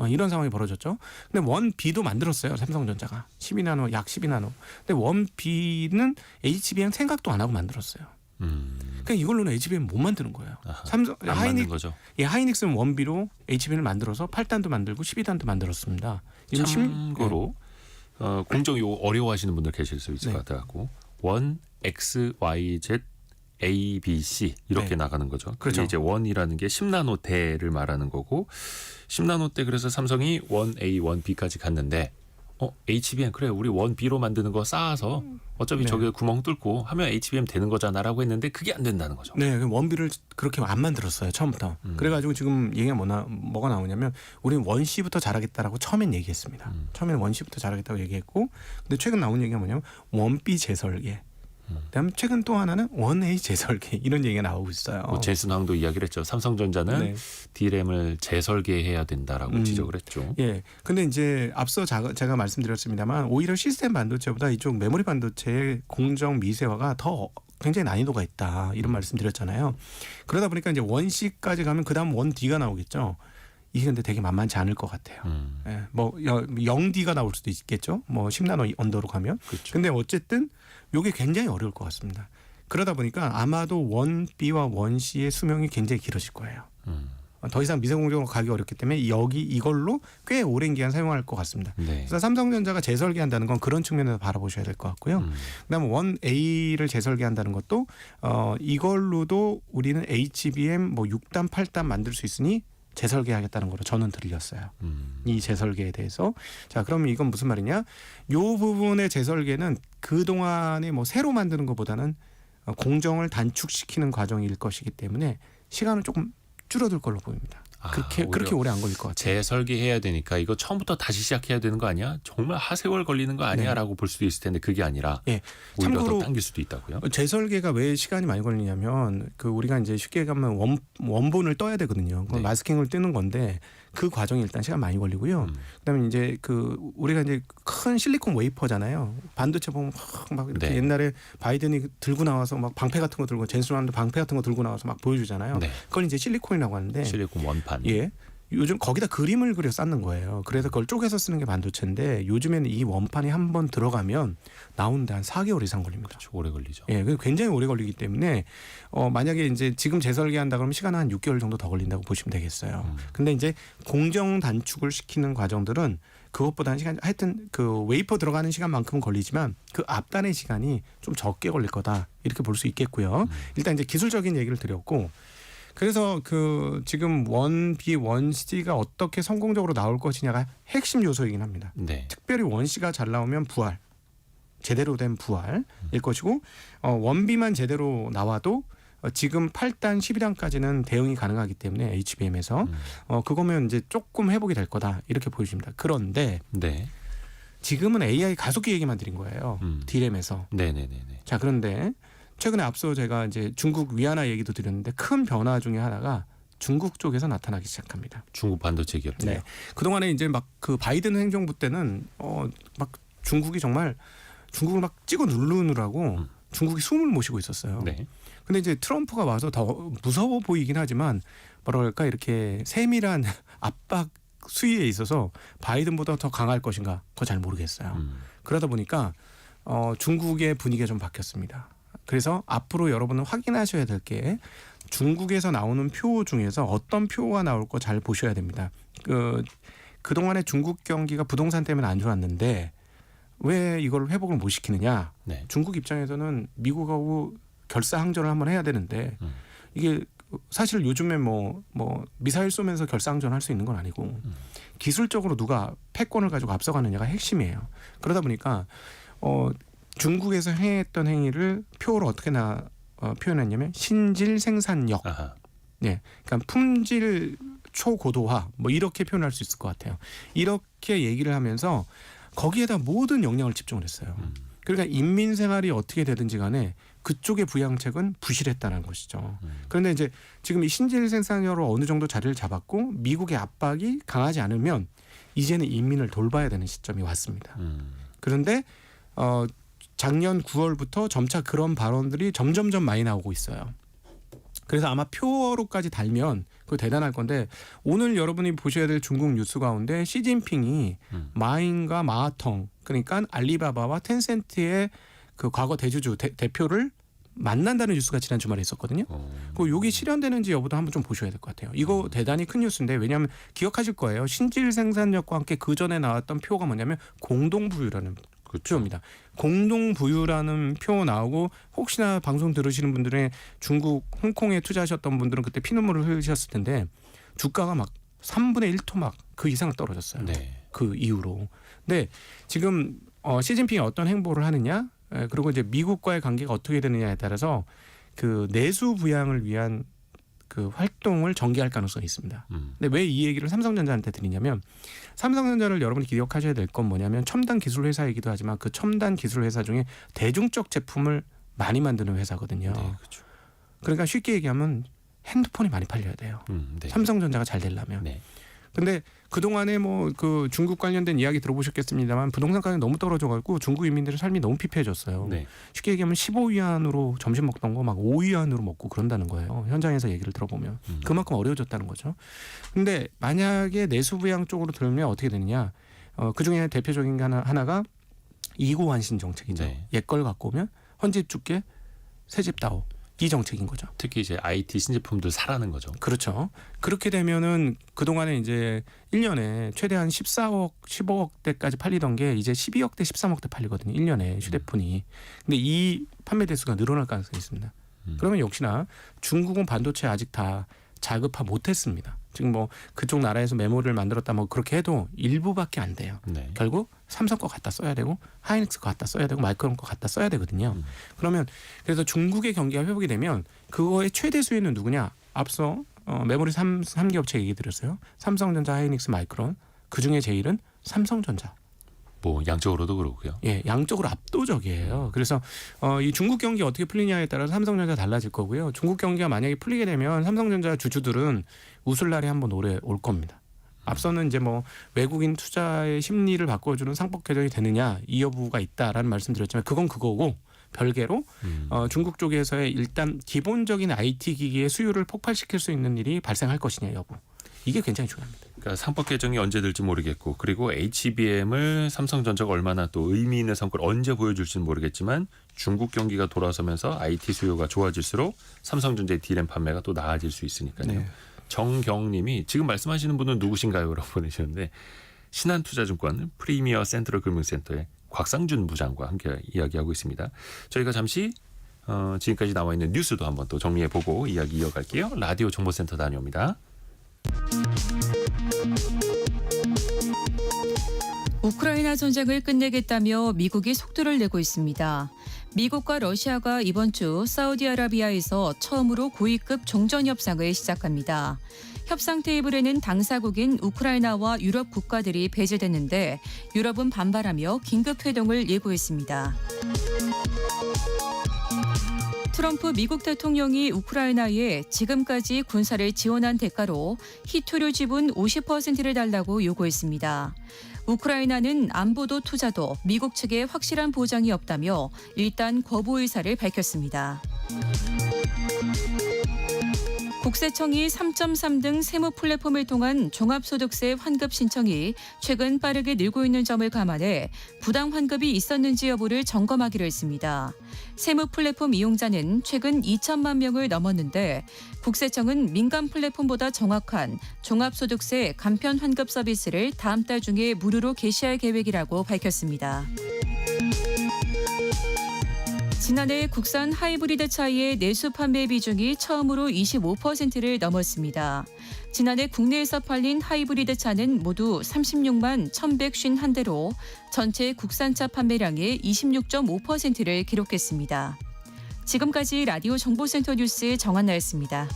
이런 상황이 벌어졌죠. 근데 1B도 만들었어요. 삼성전자가 12나노, 약 12나노. 근데 1B는 HBM 생각도 안 하고 만들었어요. 그러니까 이걸로는 HBM 못 만드는 거예요. 삼성 만든 거죠. 예, 하이닉스는 1B로 HBM을 만들어서 8단도 만들고 12단도 만들었습니다. 참고로 공정이 어려워하시는 분들 계실 수 있을 네. 것 같아갖고 1 X, Y, Z, A, B, C 이렇게 네. 나가는 거죠. 그렇죠. 이제 1이라는 게 10나노대를 말하는 거고 10나노대 그래서 삼성이 1A, 1B까지 갔는데 HBM 그래 우리 1B로 만드는 거 쌓아서 어차피 네. 저게 구멍 뚫고 하면 HBM 되는 거잖아라고 했는데 그게 안 된다는 거죠. 네, 1B를 그렇게 안 만들었어요. 처음부터. 그래가지고 지금 얘기가 뭐가 나오냐면 우리는 1C부터 잘하겠다라고 처음엔 얘기했습니다. 처음에는 1C부터 잘하겠다고 얘기했고 근데 최근 나온 얘기가 뭐냐면 1B 재설계. 그다음 최근 또 하나는 1A 재설계 이런 얘기가 나오고 있어요. 뭐 제슨 황도 이야기를 했죠. 삼성전자는 네. DRAM을 재설계해야 된다라고 지적을 했죠. 예. 근데 이제 앞서 제가 말씀드렸습니다만 오히려 시스템 반도체보다 이쪽 메모리 반도체의 공정 미세화가 더 굉장히 난이도가 있다. 이런 말씀드렸잖아요. 그러다 보니까 이제 1C까지 가면 그다음 1D가 나오겠죠. 이게 근데 되게 만만치 않을 것 같아요. 예. 뭐 0D가 나올 수도 있겠죠. 뭐 10나노 언더로 가면. 그렇죠. 근데 어쨌든 이게 굉장히 어려울 것 같습니다. 그러다 보니까 아마도 1B와 1C의 수명이 굉장히 길어질 거예요. 더 이상 미세공정으로 가기 어렵기 때문에 이걸로 꽤 오랜 기간 사용할 것 같습니다. 네. 그래서 삼성전자가 재설계한다는 건 그런 측면에서 바라보셔야 될 것 같고요. 그다음에 1A를 재설계한다는 것도 이걸로도 우리는 HBM 뭐 6단, 8단 만들 수 있으니 재설계하겠다는 거로 저는 들렸어요. 이 재설계에 대해서. 자, 그럼 이건 무슨 말이냐? 요 부분의 재설계는 그동안에 뭐 새로 만드는 것보다는 공정을 단축시키는 과정일 것이기 때문에 시간은 조금 줄어들 걸로 보입니다. 그렇게 오래 안 걸릴 것 같아요. 재설계해야 되니까 이거 처음부터 다시 시작해야 되는 거 아니야? 정말 하세월 걸리는 거 아니야라고 볼 수도 있을 텐데 그게 아니라 예. 오히려 참고로 더 당길 수도 있다고요. 재설계가 왜 시간이 많이 걸리냐면 그 우리가 이제 쉽게 가면 원본을 떠야 되거든요. 그건 네. 마스킹을 뜨는 건데 그 과정이 일단 시간 많이 걸리고요. 그다음에 이제 그 우리가 이제 큰 실리콘 웨이퍼잖아요. 반도체 보면 막 이렇게 네. 옛날에 바이든이 들고 나와서 막 방패 같은 거 들고 젠슨왕도 방패 같은 거 들고 나와서 막 보여주잖아요. 네. 그걸 이제 실리콘이라고 하는데 실리콘 원판. 예. 요즘 거기다 그림을 그려 쌓는 거예요. 그래서 그걸 쪼개서 쓰는 게 반도체인데 요즘에는 이 원판이 한 번 들어가면 나오는데 한 4개월 이상 걸립니다. 그렇죠. 오래 걸리죠. 예, 굉장히 오래 걸리기 때문에 만약에 이제 지금 재설계한다 그러면 시간은 한 6개월 정도 더 걸린다고 보시면 되겠어요. 근데 이제 공정 단축을 시키는 과정들은 그것보다는 시간 하여튼 그 웨이퍼 들어가는 시간만큼은 걸리지만 그 앞단의 시간이 좀 적게 걸릴 거다 이렇게 볼 수 있겠고요. 일단 이제 기술적인 얘기를 드렸고 그래서 그 지금 1B, 1C가 어떻게 성공적으로 나올 것이냐가 핵심 요소이긴 합니다. 네. 특별히 1C가 잘 나오면 부활, 제대로 된 부활일 것이고 1B만 제대로 나와도 지금 8단, 12단까지는 대응이 가능하기 때문에 HBM에서 그거면 이제 조금 회복이 될 거다 이렇게 보여집니다. 그런데 네. 지금은 AI 가속기 얘기만 드린 거예요. D램에서. 네네네네. 자, 그런데 최근에 앞서 제가 이제 중국 위안화 얘기도 드렸는데 큰 변화 중에 하나가 중국 쪽에서 나타나기 시작합니다. 중국 반도체 기업들. 네. 그동안에 이제 막 그 바이든 행정부 때는 막 중국이 정말 중국을 막 찍어 누르느라고 중국이 숨을 못 쉬고 있었어요. 네. 근데 이제 트럼프가 와서 더 무서워 보이긴 하지만 뭐라 그럴까 이렇게 세밀한 압박 수위에 있어서 바이든보다 더 강할 것인가 그거 잘 모르겠어요. 그러다 보니까 중국의 분위기가 좀 바뀌었습니다. 그래서 앞으로 여러분은 확인하셔야 될 게 중국에서 나오는 표 중에서 어떤 표가 나올 거 잘 보셔야 됩니다. 그동안에 중국 경기가 부동산 때문에 안 좋았는데 왜 이걸 회복을 못 시키느냐. 네. 중국 입장에서는 미국하고 결사항전을 한번 해야 되는데 이게 사실 요즘에 뭐 미사일 쏘면서 결사항전 할 수 있는 건 아니고 기술적으로 누가 패권을 가지고 앞서가느냐가 핵심이에요. 그러다 보니까 중국에서 행했던 행위를 표로 어떻게 표현했냐면 신질 생산력. 아하. 네, 그러니까 품질 초고도화 뭐 이렇게 표현할 수 있을 것 같아요. 이렇게 얘기를 하면서 거기에다 모든 역량을 집중을 했어요. 그러니까 인민 생활이 어떻게 되든지 간에 그쪽의 부양책은 부실했다는 것이죠. 그런데 이제 지금 이 신질 생산력으로 어느 정도 자리를 잡았고 미국의 압박이 강하지 않으면 이제는 인민을 돌봐야 되는 시점이 왔습니다. 그런데 작년 9월부터 점차 그런 발언들이 점점점 많이 나오고 있어요. 그래서 아마 표어로까지 달면 그거 대단할 건데 오늘 여러분이 보셔야 될 중국 뉴스 가운데 시진핑이 마인과 마하텅 그러니까 알리바바와 텐센트의 그 과거 대주주 대표를 만난다는 뉴스가 지난 주말에 있었거든요. 그 요게 실현되는지 여부도 한번 좀 보셔야 될 것 같아요. 이거 대단히 큰 뉴스인데 왜냐하면 기억하실 거예요. 신질 생산력과 함께 그 전에 나왔던 표가 뭐냐면 공동부유라는 표입니다. 공동부유라는 표 나오고 혹시나 방송 들으시는 분들의 중국 홍콩에 투자하셨던 분들은 그때 피눈물을 흘리셨을 텐데 주가가 막 3분의 1토 막 그 이상 떨어졌어요. 네. 그 이후로. 근데 지금 시진핑이 어떤 행보를 하느냐 그리고 이제 미국과의 관계가 어떻게 되느냐에 따라서 그 내수 부양을 위한 그 활동을 전개할 가능성이 있습니다. 근데 왜 이 얘기를 삼성전자한테 드리냐면 삼성전자를 여러분이 기억하셔야 될 건 뭐냐면 첨단 기술 회사이기도 하지만 그 첨단 기술 회사 중에 대중적 제품을 많이 만드는 회사거든요. 네, 그렇죠. 그러니까 쉽게 얘기하면 핸드폰이 많이 팔려야 돼요. 네. 삼성전자가 잘 되려면. 네. 근데 그동안에 뭐 그 중국 관련된 이야기 들어보셨겠습니다만 부동산 가격이 너무 떨어져가지고 중국 인민들의 삶이 너무 피폐해졌어요. 네. 쉽게 얘기하면 15위안으로 점심 먹던 거 막 5위안으로 먹고 그런다는 거예요. 현장에서 얘기를 들어보면. 그만큼 어려워졌다는 거죠. 근데 만약에 내수부양 쪽으로 들면 어떻게 되느냐. 그중에 대표적인 게 하나가 이고환신 정책이죠. 네. 옛 걸 갖고 오면 헌집 줄게 새집 다오. 이 정책인 거죠. 특히 이제 IT 신제품들 사라는 거죠. 그렇죠. 그렇게 되면은 그동안에 이제 1년에 최대한 14억, 15억대까지 팔리던 게 이제 12억대, 13억대 팔리거든요. 1년에 휴대폰이. 근데 이 판매 대수가 늘어날 가능성이 있습니다. 그러면 역시나 중국은 반도체 아직 다 자급화 못했습니다. 지금 뭐 그쪽 나라에서 메모리를 만들었다 뭐 그렇게 해도 일부밖에 안 돼요. 네. 결국 삼성 거 갖다 써야 되고 하이닉스 거 갖다 써야 되고 마이크론 거 갖다 써야 되거든요. 그러면 그래서 중국의 경기가 회복이 되면 그거의 최대 수혜는 누구냐? 앞서 메모리 3개 업체 얘기 드렸어요. 삼성전자, 하이닉스, 마이크론. 그중에 제일은 삼성전자. 뭐 양적으로도 그렇고요. 예, 양적으로 압도적이에요. 그래서 이 중국 경기 어떻게 풀리냐에 따라서 삼성전자 달라질 거고요. 중국 경기가 만약에 풀리게 되면 삼성전자 주주들은 웃을 날이 한번 오래 올 겁니다. 앞서는 이제 뭐 외국인 투자의 심리를 바꿔주는 상법 개정이 되느냐 이 여부가 있다라는 말씀드렸지만 그건 그거고 별개로 중국 쪽에서의 일단 기본적인 IT 기기의 수요를 폭발시킬 수 있는 일이 발생할 것이냐 여부. 이게 굉장히 중요합니다. 그러니까 상법 개정이 언제 될지 모르겠고 그리고 HBM을 삼성전자가 얼마나 또 의미 있는 성과를 언제 보여줄지는 모르겠지만 중국 경기가 돌아서면서 IT 수요가 좋아질수록 삼성전자의 D램 판매가 또 나아질 수 있으니까요. 네. 정경님이 지금 말씀하시는 분은 누구신가요? 라고 보내주셨는데 신한투자증권 프리미어 센트럴 금융센터의 곽상준 부장과 함께 이야기하고 있습니다. 저희가 잠시 지금까지 나와 있는 뉴스도 한번 또 정리해보고 이야기 이어갈게요. 라디오 정보센터 다녀옵니다. 우크라이나 전쟁을 끝내겠다며 미국이 속도를 내고 있습니다. 미국과 러시아가 이번 주 사우디아라비아에서 처음으로 고위급 종전 협상을 시작합니다. 협상 테이블에는 당사국인 우크라이나와 유럽 국가들이 배제됐는데 유럽은 반발하며 긴급 회동을 예고했습니다. 트럼프 미국 대통령이 우크라이나에 지금까지 군사를 지원한 대가로 희투료 지분 50%를 달라고 요구했습니다. 우크라이나는 안보도 투자도 미국 측에 확실한 보장이 없다며 일단 거부 의사를 밝혔습니다. 국세청이 3.3등 세무 플랫폼을 통한 종합소득세 환급 신청이 최근 빠르게 늘고 있는 점을 감안해 부당 환급이 있었는지 여부를 점검하기로 했습니다. 세무 플랫폼 이용자는 최근 2천만 명을 넘었는데 국세청은 민간 플랫폼보다 정확한 종합소득세 간편 환급 서비스를 다음 달 중에 무료로 개시할 계획이라고 밝혔습니다. 지난해 국산 하이브리드 차의 내수 판매 비중이 처음으로 25%를 넘었습니다. 지난해 국내에서 팔린 하이브리드 차는 모두 36만 1,151대로 전체 국산차 판매량의 26.5%를 기록했습니다. 지금까지 라디오 정보센터 뉴스 정한나였습니다.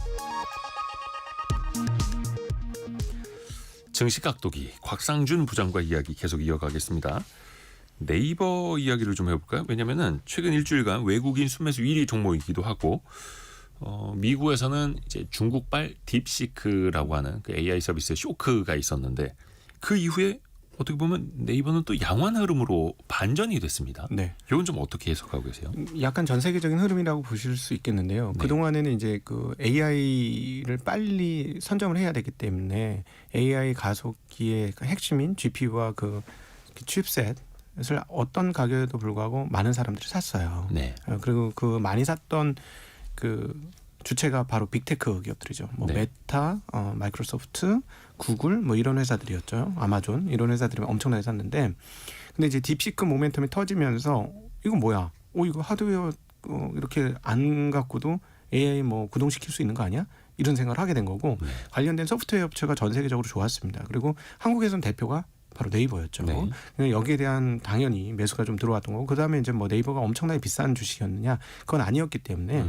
증시각도기 곽상준 부장과 이야기 계속 이어가겠습니다. 네이버 이야기를 좀 해볼까요? 왜냐하면은 최근 일주일간 외국인 순매수 1위 종목이기도 하고 미국에서는 이제 중국발 딥시크라고 하는 그 AI 서비스 쇼크가 있었는데 그 이후에 어떻게 보면 네이버는 또 양호한 흐름으로 반전이 됐습니다. 네. 이건 좀 어떻게 해석하고 계세요? 약간 전 세계적인 흐름이라고 보실 수 있겠는데요. 네. 그동안에는 이제 그 AI를 빨리 선점을 해야 되기 때문에 AI 가속기의 핵심인 GPU와 그 칩셋 을 어떤 가격에도 불구하고 많은 사람들이 샀어요. 네. 그리고 그 많이 샀던 그 주체가 바로 빅테크 기업들이죠. 뭐 네. 메타, 마이크로소프트, 구글 뭐 이런 회사들이었죠. 아마존 이런 회사들이 엄청나게 샀는데, 근데 이제 딥시크 모멘텀이 터지면서 이거 뭐야? 이거 하드웨어 이렇게 안 갖고도 AI 뭐 구동시킬 수 있는 거 아니야? 이런 생각을 하게 된 거고 네. 관련된 소프트웨어 업체가 전 세계적으로 좋았습니다. 그리고 한국에서는 대표가 바로 네이버였죠. 네. 여기에 대한 당연히 매수가 좀 들어왔던 거고, 그 다음에 이제 뭐 네이버가 엄청나게 비싼 주식이었느냐, 그건 아니었기 때문에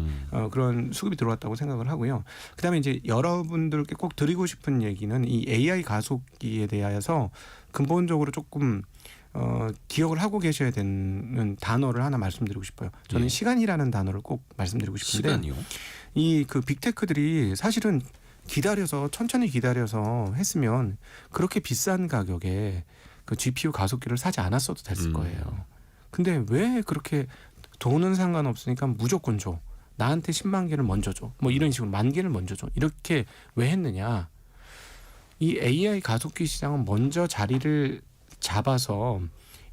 그런 수급이 들어왔다고 생각을 하고요. 그 다음에 이제 여러분들께 꼭 드리고 싶은 얘기는 이 AI 가속기에 대해서 근본적으로 조금 기억을 하고 계셔야 되는 단어를 하나 말씀드리고 싶어요. 저는 예. 시간이라는 단어를 꼭 말씀드리고 싶은데, 시간이요? 이 그 빅테크들이 사실은 천천히 기다려서 했으면 그렇게 비싼 가격에 그 GPU 가속기를 사지 않았어도 됐을 거예요. 근데 왜 그렇게 돈은 상관없으니까 무조건 줘. 나한테 10만 개를 먼저 줘. 뭐 이런 식으로 10,000개를 먼저 줘. 이렇게 왜 했느냐. 이 AI 가속기 시장은 먼저 자리를 잡아서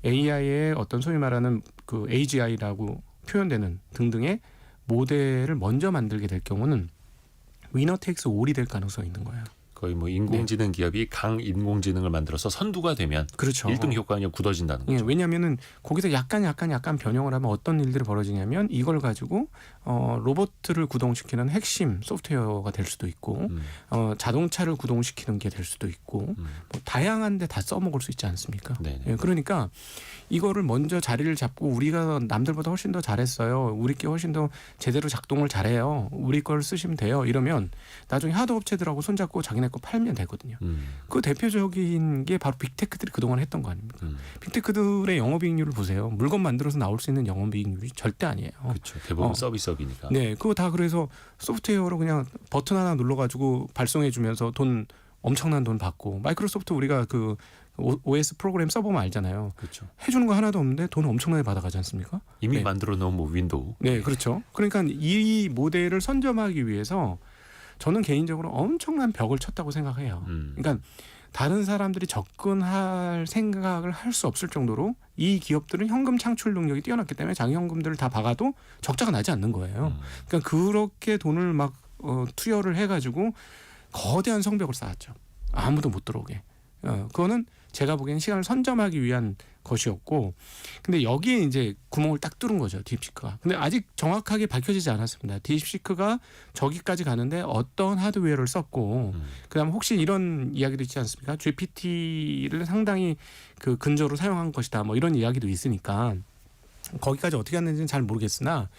AI의 어떤 소위 말하는 그 AGI라고 표현되는 등등의 모델을 먼저 만들게 될 경우는 위너 테이크스 올이 될 가능성이 있는 거예요. 거의 뭐 인공지능 기업이 강 인공지능을 만들어서 선두가 되면 그렇죠. 1등 효과가 그냥 굳어진다는 예, 거죠. 왜냐하면은 거기서 약간 변형을 하면 어떤 일들이 벌어지냐면 이걸 가지고 로봇을 구동시키는 핵심 소프트웨어가 될 수도 있고 자동차를 구동시키는 게 될 수도 있고 뭐 다양한 데 다 써먹을 수 있지 않습니까? 네네. 예, 그러니까 이거를 먼저 자리를 잡고 우리가 남들보다 훨씬 더 잘했어요. 우리 게 훨씬 더 제대로 작동을 잘해요. 우리 걸 쓰시면 돼요. 이러면 나중에 하드 업체들하고 손잡고 자기네 거 팔면 되거든요. 그 대표적인 게 바로 빅테크들이 그동안 했던 거 아닙니까? 빅테크들의 영업이익률을 보세요. 물건 만들어서 나올 수 있는 영업이익률이 절대 아니에요. 그렇죠. 대부분 서비스업이니까. 네, 그거 다 그래서 소프트웨어로 그냥 버튼 하나 눌러가지고 발송해주면서 엄청난 돈 받고, 마이크로소프트 우리가 그 OS 프로그램 써보면 알잖아요. 그렇죠. 해주는 거 하나도 없는데 돈 엄청나게 받아가지 않습니까? 이미 네. 만들어 놓은 뭐 윈도우. 네, 그렇죠. 그러니까 이 모델을 선점하기 위해서 저는 개인적으로 엄청난 벽을 쳤다고 생각해요. 그러니까 다른 사람들이 접근할 생각을 할 수 없을 정도로 이 기업들은 현금 창출 능력이 뛰어났기 때문에 자기 현금들을 다 박아도 적자가 나지 않는 거예요. 그러니까 그렇게 돈을 막 투여를 해가지고 거대한 성벽을 쌓았죠. 아무도 못 들어오게. 그거는 제가 보기에는 시간을 선점하기 위한 것이었고, 근데 여기에 이제 구멍을 딱 뚫은 거죠, 딥시크가. 근데 아직 정확하게 밝혀지지 않았습니다. 딥시크가 저기까지 가는데 어떤 하드웨어를 썼고, 그다음 혹시 이런 이야기도 있지 않습니까? GPT를 상당히 그 근저로 사용한 것이다, 뭐 이런 이야기도 있으니까 거기까지 어떻게 갔는지는 잘 모르겠으나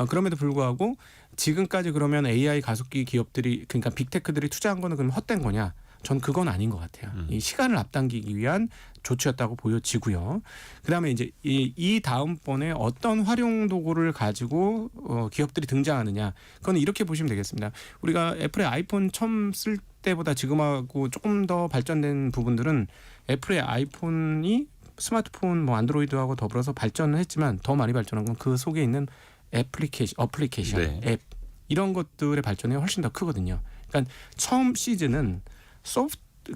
그럼에도 불구하고 지금까지 그러면 AI 가속기 기업들이 그러니까 빅테크들이 투자한 거는 그럼 헛된 거냐? 전 그건 아닌 것 같아요. 이 시간을 앞당기기 위한 조치였다고 보여지고요. 그다음에 이제 이 다음번에 어떤 활용 도구를 가지고 기업들이 등장하느냐, 그건 이렇게 보시면 되겠습니다. 우리가 애플의 아이폰 처음 쓸 때보다 지금하고 조금 더 발전된 부분들은 애플의 아이폰이 스마트폰 뭐 안드로이드하고 더불어서 발전을 했지만 더 많이 발전한 건 그 속에 있는 어플리케이션, 네. 앱 이런 것들의 발전이 훨씬 더 크거든요. 그러니까 처음 시즌은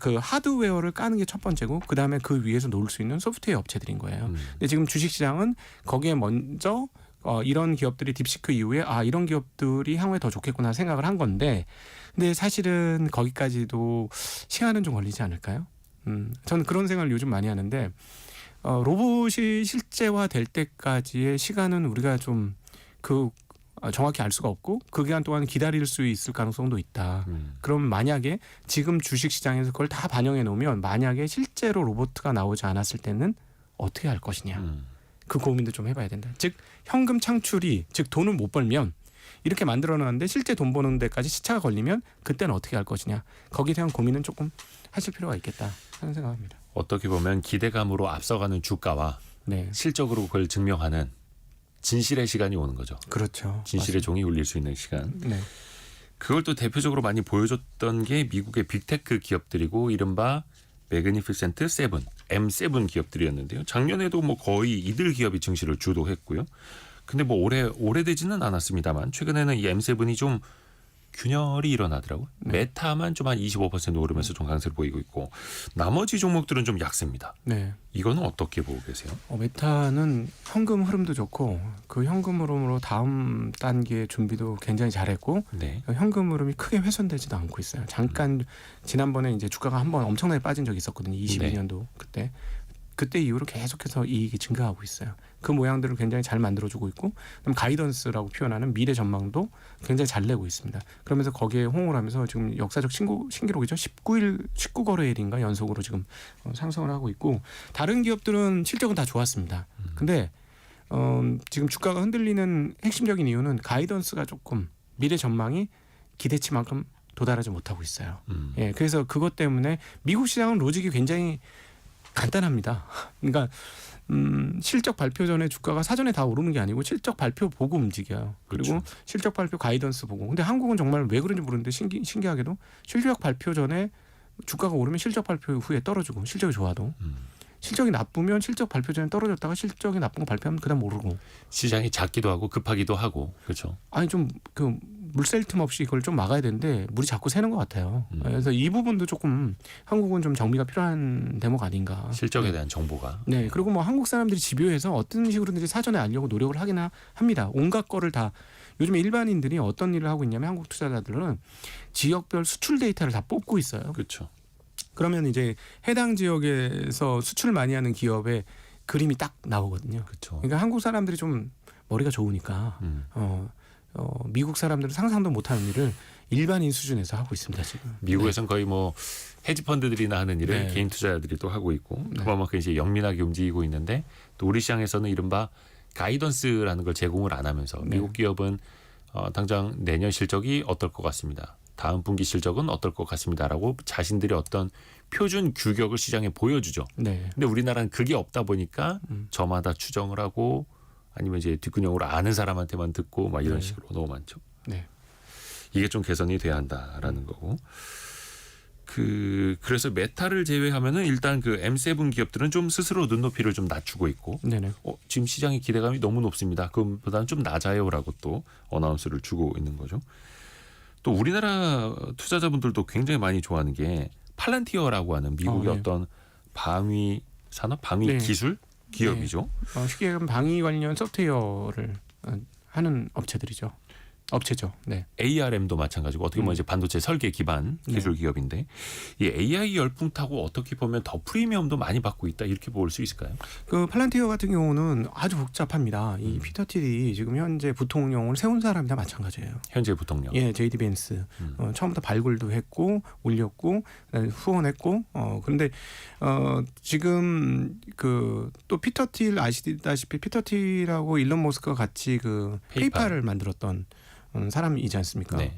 그 하드웨어를 까는 게 첫 번째고 그 다음에 그 위에서 놓을 수 있는 소프트웨어 업체들인 거예요. 근데 지금 주식시장은 거기에 먼저 이런 기업들이 딥시크 이후에 이런 기업들이 향후에 더 좋겠구나 생각을 한 건데, 근데 사실은 거기까지도 시간은 좀 걸리지 않을까요? 저는 그런 생각을 요즘 많이 하는데 로봇이 실제화될 때까지의 시간은 우리가 좀 정확히 알 수가 없고 그 기간 동안 기다릴 수 있을 가능성도 있다. 그럼 만약에 지금 주식시장에서 그걸 다 반영해 놓으면 만약에 실제로 로봇가 나오지 않았을 때는 어떻게 할 것이냐. 그 고민도 좀 해봐야 된다. 즉 현금 창출이 즉 돈을 못 벌면 이렇게 만들어놨는데 실제 돈 버는 데까지 시차가 걸리면 그때는 어떻게 할 것이냐. 거기에 대한 고민은 조금 하실 필요가 있겠다 하는 생각합니다. 어떻게 보면 기대감으로 앞서가는 주가와 네, 실적으로 그걸 증명하는 진실의 시간이 오는 거죠. 그렇죠. 진실의 종이 울릴 수 있는 시간. 네, 그걸 또 대표적으로 많이 보여줬던 게 미국의 빅테크 기업들이고 이른바 매그니피센트 세븐, M7 기업들이었는데요. 작년에도 뭐 거의 이들 기업이 증시를 주도했고요. 근데 뭐 오래되지는 않았습니다만 최근에는 이 M7이 좀 균열이 일어나더라고요. 네. 메타만 좀 한 25% 오르면서 좀 강세를 보이고 있고 나머지 종목들은 좀 약세입니다. 네. 이거는 어떻게 보고 계세요? 메타는 현금 흐름도 좋고 그 현금 흐름으로 다음 단계 준비도 굉장히 잘했고 네. 현금 흐름이 크게 훼손되지도 않고 있어요. 잠깐 지난번에 이제 주가가 한번 엄청나게 빠진 적이 있었거든요. 22년도 그때 이후로 계속해서 이익이 증가하고 있어요. 그 모양들을 굉장히 잘 만들어주고 있고, 그다음 가이던스라고 표현하는 미래 전망도 굉장히 잘 내고 있습니다. 그러면서 거기에 호응을 하면서 지금 역사적 신기록이죠. 19거래일인가 연속으로 지금 상승을 하고 있고, 다른 기업들은 실적은 다 좋았습니다. 근데 지금 주가가 흔들리는 핵심적인 이유는 가이던스가 조금 미래 전망이 기대치만큼 도달하지 못하고 있어요. 예, 그래서 그것 때문에 미국 시장은 로직이 굉장히 간단합니다. 그러니까 실적 발표 전에 주가가 사전에 다 오르는 게 아니고 실적 발표 보고 움직여요. 그리고 그렇죠. 실적 발표 가이던스 보고. 근데 한국은 정말 왜 그런지 모르는데 신기하게도 실적 발표 전에 주가가 오르면 실적 발표 후에 떨어지고, 실적이 좋아도 실적이 나쁘면 실적 발표 전에 떨어졌다가 실적이 나쁜 거 발표하면 그다음 오르고. 시장이 작기도 하고 급하기도 하고 그렇죠. 아니 좀 물샐 틈 없이 이걸 좀 막아야 되는데 물이 자꾸 새는 것 같아요. 그래서 이 부분도 조금 한국은 좀 정비가 필요한 대목 아닌가. 실적에 대한 정보가. 네, 그리고 뭐 한국 사람들이 집요해서 어떤 식으로든지 사전에 알려고 노력을 하긴 합니다. 온갖 거를 다. 요즘에 일반인들이 어떤 일을 하고 있냐면 한국 투자자들은 지역별 수출 데이터를 다 뽑고 있어요. 그렇죠. 그러면 이제 해당 지역에서 수출 많이 하는 기업의 그림이 딱 나오거든요. 그렇죠. 그러니까 한국 사람들이 좀 머리가 좋으니까 미국 사람들은 상상도 못하는 일을 일반인 수준에서 하고 있습니다 지금. 미국에선 거의 뭐 헤지펀드들이나 하는 일을 네. 개인 투자자들이 또 하고 있고 네. 그만큼 이제 영민하게 움직이고 있는데 또 우리 시장에서는 이른바 가이던스라는 걸 제공을 안 하면서 네. 미국 기업은 당장 내년 실적이 어떨 것 같습니다. 다음 분기 실적은 어떨 것 같습니다라고 자신들이 어떤 표준 규격을 시장에 보여주죠. 네. 근데 우리나라는 그게 없다 보니까 저마다 추정을 하고 아니면 이제 뒷근형으로 아는 사람한테만 듣고 막 이런 네. 식으로 너무 많죠. 네. 이게 좀 개선이 돼야 한다라는 거고. 그래서 메타를 제외하면은 일단 그 M7 기업들은 좀 스스로 눈높이를 좀 낮추고 있고 네네. 지금 시장의 기대감이 너무 높습니다. 그보다는 좀 낮아요라고 또 어나운스를 주고 있는 거죠. 또 우리나라 투자자분들도 굉장히 많이 좋아하는 게 팔란티어라고 하는 미국의 네. 어떤 방위 산업, 방위 네. 기술 기업이죠. 쉽게 얘기하면 방위 관련 소프트웨어를 하는 업체들이죠. 업체죠. 네. ARM도 마찬가지고 어떻게 보면 이제 반도체 설계 기반 기술 기업인데 이 AI 열풍 타고 어떻게 보면 더 프리미엄도 많이 받고 있다 이렇게 볼 수 있을까요? 그 팔란티어 같은 경우는 아주 복잡합니다. 이 피터틸이 지금 현재 부통령을 세운 사람이나 마찬가지예요. 현재 부통령. 예, JD 벤스 처음부터 발굴도 했고 올렸고 후원했고 그런데 지금 그 또 피터틸 아시다시피 피터틸하고 일론 머스크가 같이 그 페이팔을 만들었던 사람이지 않습니까? 네.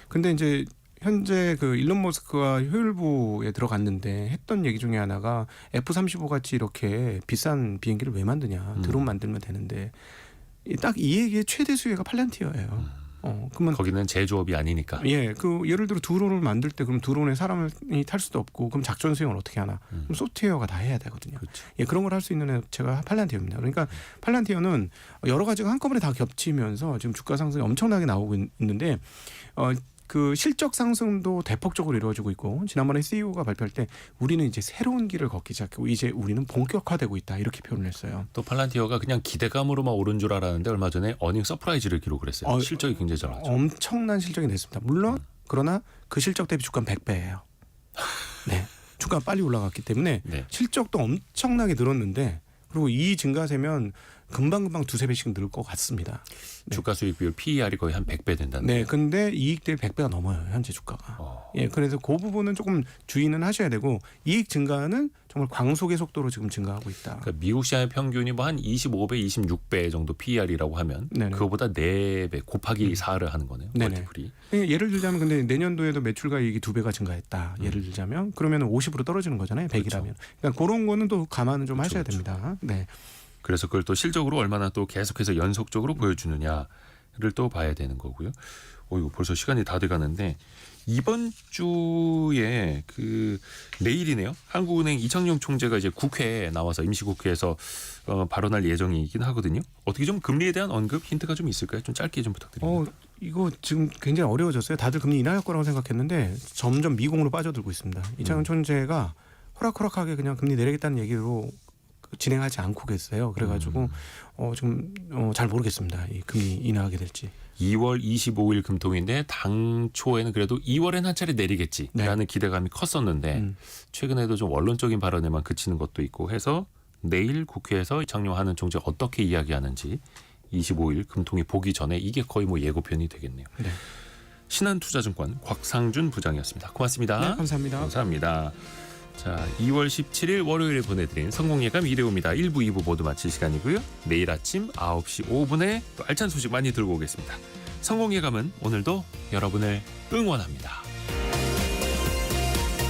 근데 이제 현재 그 일론 머스크가 효율부에 들어갔는데 했던 얘기 중에 하나가 F-35 같이 이렇게 비싼 비행기를 왜 만드냐? 드론 만들면 되는데 딱 이 얘기의 최대 수혜가 팔란티어예요. 그러면 거기는 제조업이 아니니까. 예, 그 예를 들어 드론을 만들 때 그럼 드론에 사람이 탈 수도 없고 그럼 작전 수행을 어떻게 하나? 그럼 소프트웨어가 다 해야 되거든요. 그렇죠. 예, 그런 걸 할 수 있는 업체가 팔란티어입니다. 그러니까 팔란티어는 여러 가지가 한꺼번에 다 겹치면서 지금 주가 상승이 엄청나게 나오고 있는데 그 실적 상승도 대폭적으로 이루어지고 있고 지난번에 CEO가 발표할 때 우리는 이제 새로운 길을 걷기 시작하고 이제 우리는 본격화되고 있다 이렇게 표현을 했어요. 또 팔란티어가 그냥 기대감으로만 오른 줄 알았는데 얼마 전에 어닝 서프라이즈를 기록을 했어요. 실적이 굉장히 잘 나왔죠. 엄청난 실적이 냈습니다. 물론 그러나 그 실적 대비 주가는 100배예요. 네, 주가가 빨리 올라갔기 때문에 네. 실적도 엄청나게 늘었는데 그리고 이 증가세면 금방 두세 배씩 늘 것 같습니다. 네. 주가 수익 비율 PER이 거의 한 100배 된다는. 네, 근데 이익 대비 100배가 넘어요 현재 주가가. 예, 그래서 그 부분은 조금 주의는 하셔야 되고 이익 증가는 정말 광속의 속도로 지금 증가하고 있다. 그러니까 미국 시장의 평균이 뭐 한 25배, 26배 정도 PER이라고 하면 네네. 그거보다 4배 곱하기 4를 하는 거네요. 네네. 멀티플이. 예를 들자면 근데 내년도에도 매출과 이익이 2배가 증가했다. 예를 들자면 그러면 50으로 떨어지는 거잖아요. 100이라면. 그러니까 그런 거는 또 감안은 좀 하셔야 됩니다. 네. 그래서 그걸 또 실적으로 얼마나 또 계속해서 연속적으로 보여주느냐를 또 봐야 되는 거고요. 이거 벌써 시간이 다 돼가는데 이번 주에 그 내일이네요. 한국은행 이창용 총재가 이제 국회에 나와서 임시국회에서 발언할 예정이긴 하거든요. 어떻게 좀 금리에 대한 언급 힌트가 좀 있을까요? 좀 짧게 좀 부탁드립니다. 이거 지금 굉장히 어려워졌어요. 다들 금리 인하할 거라고 생각했는데 점점 미공으로 빠져들고 있습니다. 이창용 총재가 호락호락하게 그냥 금리 내리겠다는 얘기로 진행하지 않고 계세요. 그래가지고 지금 잘 모르겠습니다. 이 금리 인하하게 될지. 2월 25일 금통인데 당초에는 그래도 2월엔 한 차례 내리겠지라는 기대감이 컸었는데 최근에도 좀 원론적인 발언에만 그치는 것도 있고 해서 내일 국회에서 이창용 하는 총재가 어떻게 이야기하는지 25일 금통이 보기 전에 이게 거의 뭐 예고편이 되겠네요. 네. 신한투자증권 곽상준 부장이었습니다. 고맙습니다. 네, 감사합니다. 감사합니다. 자, 2월 17일 월요일에 보내드린 성공예감 이대호입니다. 1부, 2부 모두 마칠 시간이고요. 내일 아침 9시 5분에 또 알찬 소식 많이 들고 오겠습니다. 성공예감은 오늘도 여러분을 응원합니다.